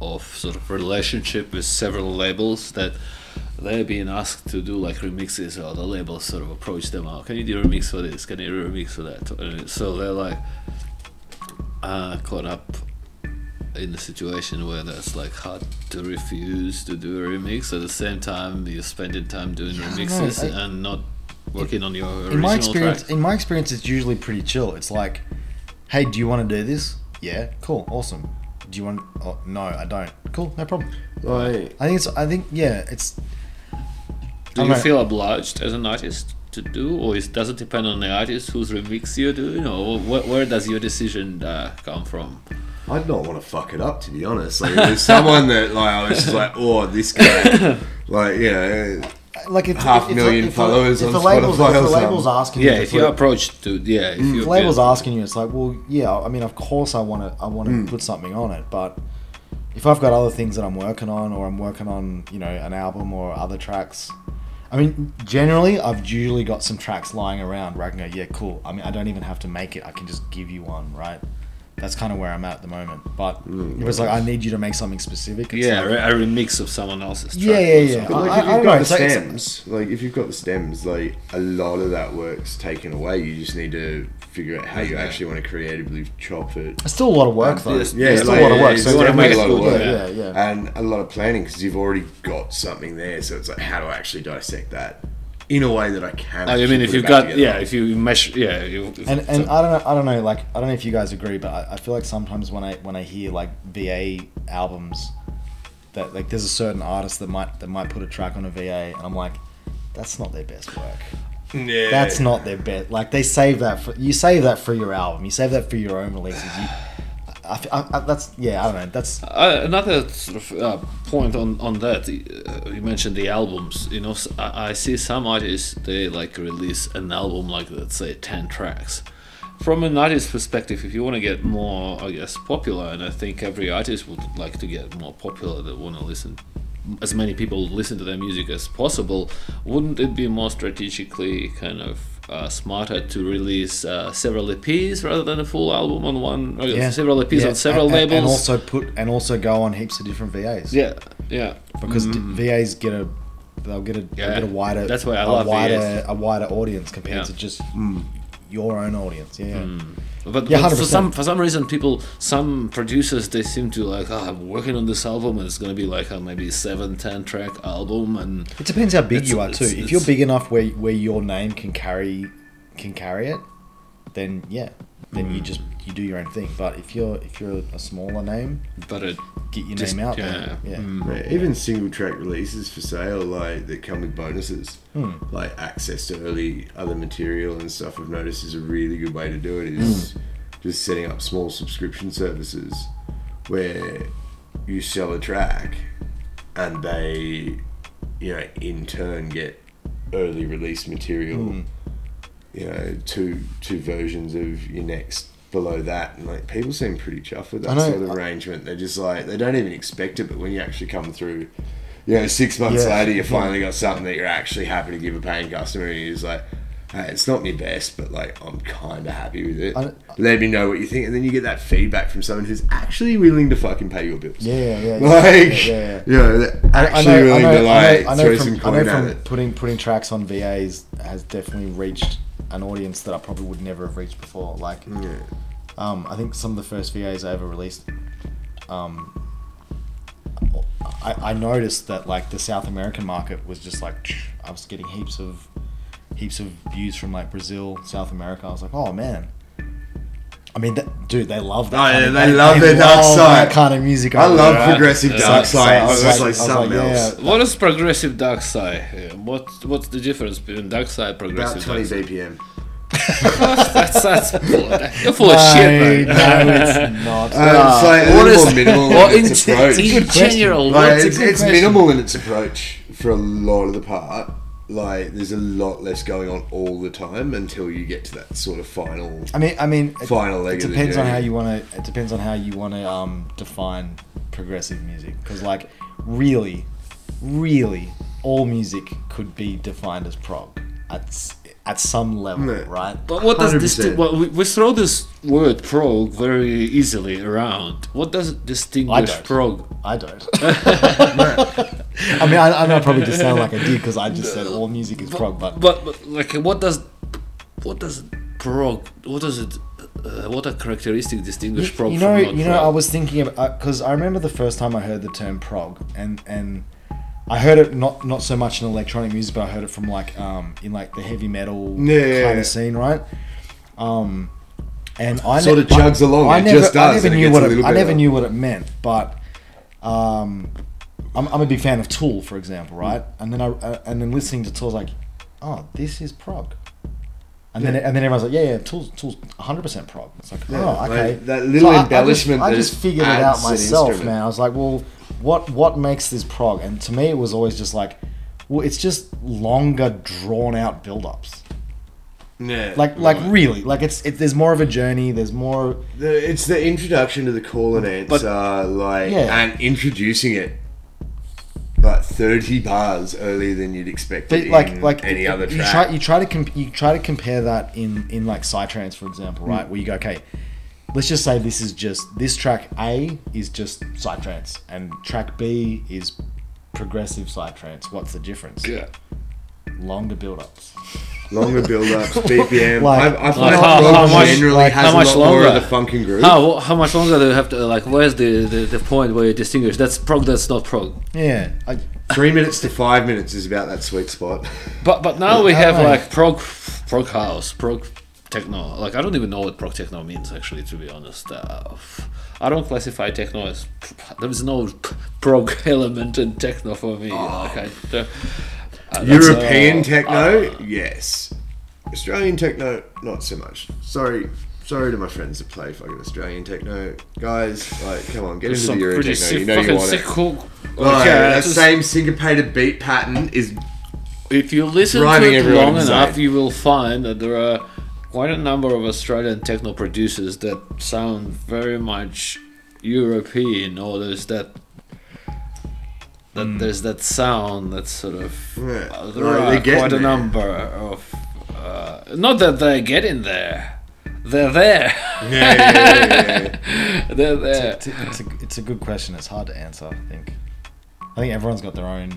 of sort of relationship with several labels, that they're being asked to do like remixes, or the labels sort of approach them out. Can you do a remix for this? Can you do a remix for that? So they're like caught up in the situation where that's like hard to refuse to do a remix. At the same time, you're spending time doing remixes and not working on your original track. In my experience, it's usually pretty chill. It's like, hey, do you want to do this? Yeah, cool, awesome. Do you want? Oh, no, I don't. Cool, no problem. Like, it's. Do you feel obliged as an artist to do, or does it depend on the artist whose remix you're doing, or where does your decision come from? I'd not want to fuck it up, to be honest. Like, if there's someone that, like, I was just like, oh, this guy, like, you know, like if 500,000 followers on Spotify. If the label's asking you, if you're approached to, if the label's asking you, it's like, well, yeah, I mean, of course, I want to put something on it, but if I've got other things that I'm working on, or I'm working on, you know, an album or other tracks. I mean, generally, I've usually got some tracks lying around where I can go, yeah, cool. I mean, I don't even have to make it. I can just give you one, right? That's kind of where I'm at the moment. But if it's like, I need you to make something specific. It's like, a remix of someone else's track. Yeah. But like, if you've got the stems, like, if you've got the stems, like, a lot of that work's taken away. You just need to figure out how you actually want to creatively chop it. It's still a lot of work, though. It's still a lot of work. So you want to make a lot of work. Yeah. And a lot of planning, because you've already got something there. So it's like, how do I actually dissect that in a way that I can? I mean, if you've got, if you mesh, And I don't know, like, I don't know if you guys agree, but I feel like sometimes when I hear like VA albums, that like there's a certain artist that might put a track on a VA, and I'm like, that's not their best work. Yeah. That's not their best. Like, they save that for your album. You save that for your own releases. that's I don't know. That's another sort of point on that. You mentioned the albums. You know, I see some artists, they like release an album like, let's say, 10 tracks. From an artist's perspective, if you want to get more, I guess, popular, and I think every artist would like to get more popular, they want to listen, as many people listen to their music as possible, wouldn't it be more strategically kind of smarter to release several EPs rather than a full album on one? Several EPs on several labels, and also go on heaps of different VAs. Yeah. Because VAs get a wider. That's why I love VAs. A wider audience compared to just your own audience. But for some reason, some producers, they seem to like, I'm working on this album and it's going to be like a maybe 7-10 track album, and it depends how big you are too. If you're big enough where your name can carry it, then you do your own thing. But if you're a smaller name, get your name out there. Even single track releases for sale, like that come with bonuses, like access to early other material and stuff. I've noticed is a really good way to do it. Is just setting up small subscription services where you sell a track and they, in turn get early release material. Two versions of your next below that, and like people seem pretty chuffed with that sort of arrangement. They're just like, they don't even expect it, but when you actually come through, 6 months later, you finally got something that you're actually happy to give a paying customer, and you're just like, hey, it's not my best, but like I'm kind of happy with it. Let me know what you think, and then you get that feedback from someone who's actually willing to fucking pay your bills. They're actually willing to throw some coin at it. Putting tracks on VAs has definitely reached an audience that I probably would never have reached before. Like, I think some of the first VAs I ever released, I noticed that like the South American market was just like, I was getting heaps of views from like Brazil, South America. I was like, oh man. I mean, they love that. They love their dark side. That kind of music. I love progressive dark side. It's like something else. What is progressive dark side? What's the difference between dark side, progressive? About 20 BPM. that's you're full of shit, man. No, it's not. It's like a little more minimal in its approach. In general, it's minimal in its approach for a lot of the part. Like, there's a lot less going on all the time until you get to that sort of final. I mean, final leg. It depends on how you want to. It depends on how you want to define progressive music, because like really, all music could be defined as prog at some level, right? But what does we throw this word prog very easily around. What does it distinguish prog? I don't. I mean, I know I probably just sound like I did because I just said all music is prog, but like, what does prog? What are characteristics distinguish prog from not prog? I was thinking about, because I remember the first time I heard the term prog, and I heard it not so much in electronic music, but I heard it from like in like the heavy metal kind of scene, right? And I sort of chugs along. I never knew what it meant, but I'm a big fan of Tool, for example, right? And then listening to Tool, I was like, oh, this is prog. And then everyone's like, Tool's 100% prog. It's like, okay. Like that little embellishment. I just figured it out myself, man. I was like, well, what makes this prog? And to me, it was always just like, well, it's just longer, drawn out build-ups. Yeah. Like really, like it's there's more of a journey. There's more. It's the introduction to the call and answer, and introducing it like 30 bars earlier than you'd expect it in any other track. You try to compare that in like Psytrance, for example, right? Where you go, okay, let's just say this track A is just Psytrance and track B is progressive Psytrance. What's the difference? Yeah. Longer build-ups. Longer build-ups, BPM. I find prog generally has a lot more of the funk and groove. How much longer do you have to, like, where's the point where you distinguish? That's prog, that's not prog. Yeah. 3 minutes to 5 minutes is about that sweet spot. But now we have, like, prog house, prog techno. Like, I don't even know what prog techno means, actually, to be honest. I don't classify techno as... There's no prog element in techno for me. European techno, yes. Australian techno, not so much. Sorry sorry to my friends that play fucking Australian techno, guys. Like, come on, get into Some the Euro pretty techno. sick, You know you fucking want sick it. cool. Like, that just- same syncopated beat pattern is If you listen driving to it everyone long insane. enough, you will find that there are quite a number of Australian techno producers that sound very much European, or there's that there's that sound that's sort of Yeah. there Like, are they're getting quite a there. number of not that they're getting there, they're there. yeah. They're there. It's a good question. It's hard to answer. I think everyone's got their own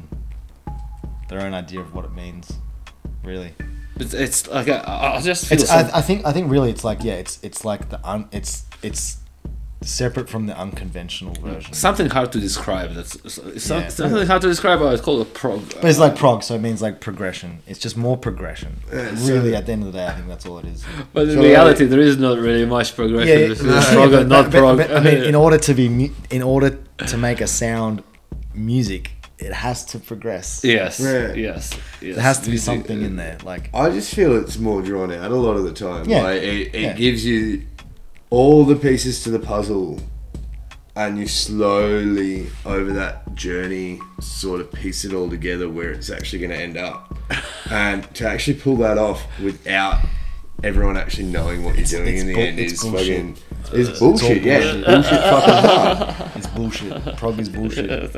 idea of what it means. Really, It's like I just feel it's. I think really it's like it's like it's separate from the unconventional version. something hard to describe. Yeah. Something hard to describe. I would call it prog. But it's like prog, so it means like progression. It's just more progression. Yeah, Really, so- at the end of the day, I think that's all it is. But in So, reality, there is not really much progression. It's prog and not prog. But, I mean, in order to make a sound music, it has to progress. yes, Yeah. yes. There has to be something in there. Like, I just feel it's more drawn out a lot of the time. Yeah. Like, it Yeah. gives you all the pieces to the puzzle, and you slowly, over that journey, sort of piece it all together where it's actually going to end up. And to actually pull that off without everyone actually knowing what you're doing in the end it's is bullshit. fucking... It's bullshit, yeah. bullshit. Bullshit fucking hard. it's bullshit. Prog is bullshit.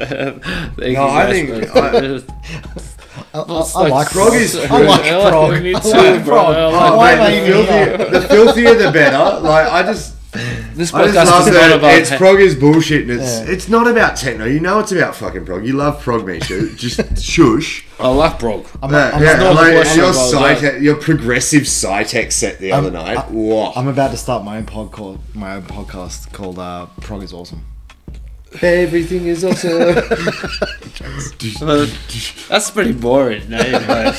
No, I think... I like Prog is... I like prog. Me I too, like bro. prog. I like Why it. am I even here? The filthier the better. Like, I just This love podcast is not that about. it's prog is bullshit, and Yeah. it's not about techno. You know it's about fucking prog. You love prog, Misha. Just shush. I like prog. I'm Yeah, not like question your about Cytec, your progressive Cytec set the other night. Wow. I'm about to start my own podcast called Prog is Awesome. Everything is awesome. That's pretty boring name, right?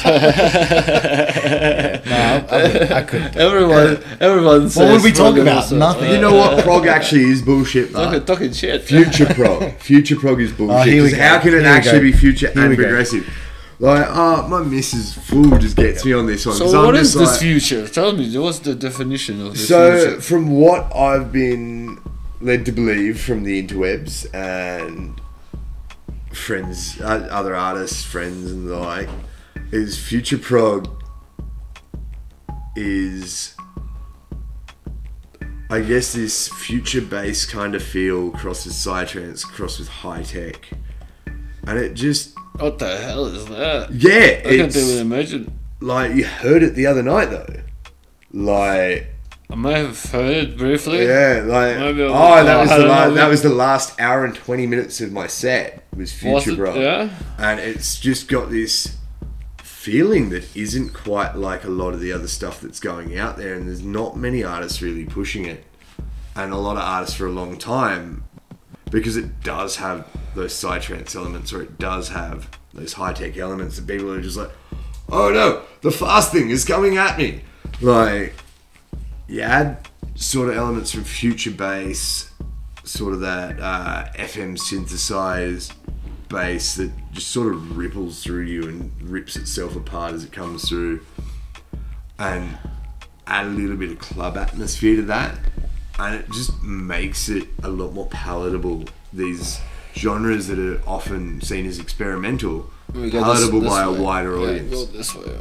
No, I could. Everyone says What would we talk prog is about? awesome. Nothing. You know what? Prog actually is bullshit, man. Talking shit. Future prog. Future prog is bullshit. here we 'Cause go. how can it Here we actually go. be future Here we and go. progressive? Like, my missus fool just gets me on this one. 'cause So I'm what is just this like- future? Tell me, what's the definition of this So, future? from what I've been led to believe from the interwebs and friends, other artists, friends, and the like, is future prog is, I guess, this future bass kind of feel crossed with psytrance, crossed with high tech, and it just, What the hell is that? yeah, I can't it's even imagine. like you heard it the other night though, like. I may have heard it briefly. Yeah, like Maybe that I was the don't last, know. that was the last hour and 20 minutes of my set was Was Future it? Bro, Yeah. and it's just got this feeling that isn't quite like a lot of the other stuff that's going out there, and there's not many artists really pushing it, and a lot of artists for a long time, because it does have those psytrance elements, or it does have those high tech elements that people are just like, oh no, the fast thing is coming at me, like. You add sort of elements from future bass, sort of that FM synthesized bass that just sort of ripples through you and rips itself apart as it comes through, and add a little bit of club atmosphere to that, and it just makes it a lot more palatable. These genres that are often seen as experimental, We go palatable this by a way. wider Yeah, audience. go this way.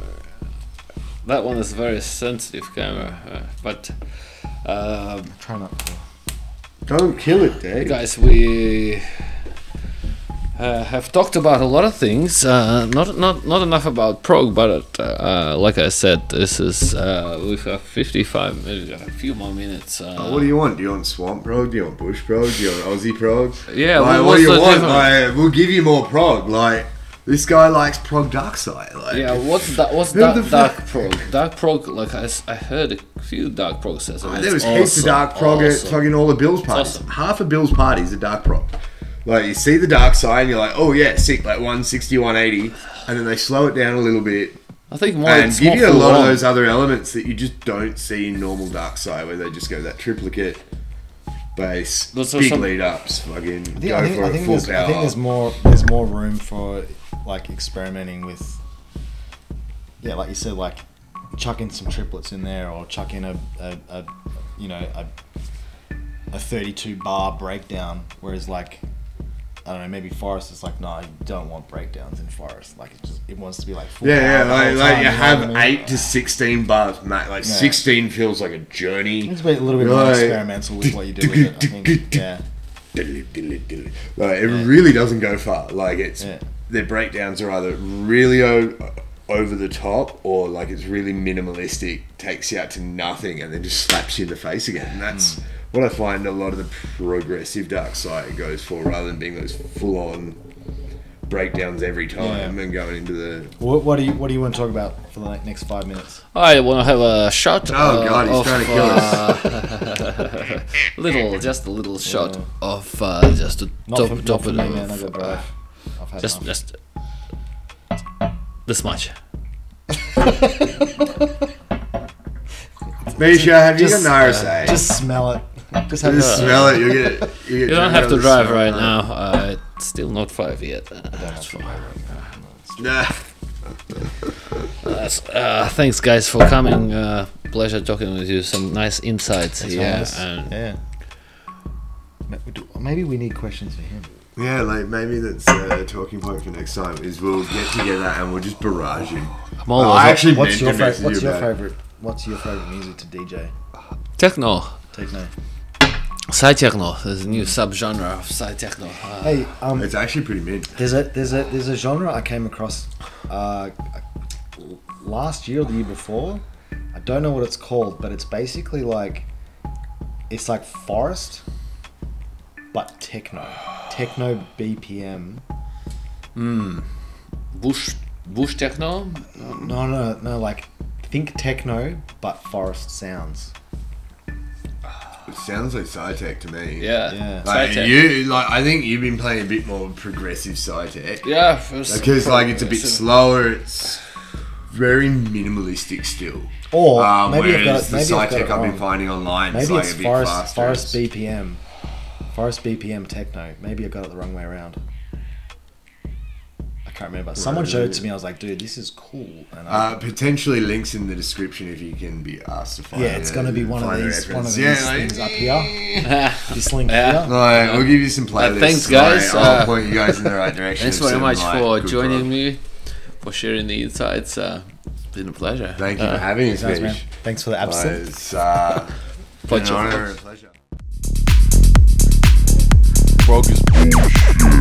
That one is a very sensitive camera, but Try not to. Don't kill it, Dave. guys, we have talked about a lot of things. Not enough about prog, but like I said, this is we have 55, maybe a few more minutes. What do you want? Do you want swamp prog? Do you want bush prog? Do you want Aussie prog? Yeah, like, well, what do you what's the want? difference? Like, we'll give you more prog. Like, this guy likes prog dark side. Like, Yeah, what's Who the dark fuck- prog? Dark prog, like I heard a few dark prog sets. and there was it's heaps of dark prog at awesome. fucking all the Bills parties. Awesome. Half of Bills parties are dark prog. Like, you see the dark side and you're like, oh yeah, sick, like 160, 180. And then they slow it down a little bit I think more and it's give more you a full lot of on. those other elements that you just don't see in normal dark side, where they just go that triplicate bass, Those are big some- lead ups, fucking I go for a full power. think there's more room for like experimenting with, yeah, like you said, like chuck in some triplets in there, or chuck in a you know, a 32 bar breakdown, whereas like, I don't know, maybe Forest is like, no, you don't want breakdowns in Forest. Like it wants to be like full Yeah, power the whole like time, you know have what I mean? 8 to 16 bars, mate. Like 16 feels like a journey. It's a little bit more experimental with what you do with it, I think. Yeah. Like it really doesn't go far. Like their breakdowns are either really over the top or like it's really minimalistic, takes you out to nothing, and then just slaps you in the face again. And that's what I find a lot of the progressive dark side goes for, rather than being those full on breakdowns every time and going into the. What do you want to talk about for the next 5 minutes? I want to have a shot. Oh God, he's trying to kill us. Just a little shot of just to top it man. I off. got drive. I've had enough. Just this much. Misha, have you got an RSA? Just smell it. Just have Just smell it. You You don't have to drive right now. It's still not 5 yet. Nah. Thanks, guys, for coming. Pleasure talking with you. Some nice insights here. Yeah. Maybe we need questions for him. Yeah, like maybe that's a talking point for next time. Is we'll get together and we'll just barrage him. I actually What's your meant to message you about it. favorite? What's your favorite music to DJ? Techno. Techno. Psy techno. There's a new subgenre of psy techno. Hey, It's actually pretty mint. there's a genre I came across last year or the year before. I don't know what it's called, but it's basically like Forest, but techno BPM. Bush techno. No, like think techno but Forest sounds. It sounds like Psytech to me. Yeah. Like Psytech. I think you've been playing a bit more progressive Psytech. Yeah. Because like it's a bit slower. It's very minimalistic still. Or maybe I've got whereas it. the Maybe I've got Psytech it I've been wrong. finding online, Maybe it's like it's a bit Forest faster. Forest BPM. Forest BPM techno. Maybe I got it the wrong way around. I can't remember. Someone showed it to me. I was like, dude, this is cool. And Potentially links in the description if you can be asked to find. yeah, it's going to be one of these things up here. Yeah. This link Yeah. here. Like, we'll give you some playlists. Thanks, guys. I'll point you guys in the right direction. Thanks of very some, much like, for good joining rock. me, for sharing the insights. It's been a pleasure. Thank you for having us, Thanks, man. Mitch. Thanks for the absinthe. It's been an Pleasure. honor and a pleasure. Bogus bullshit.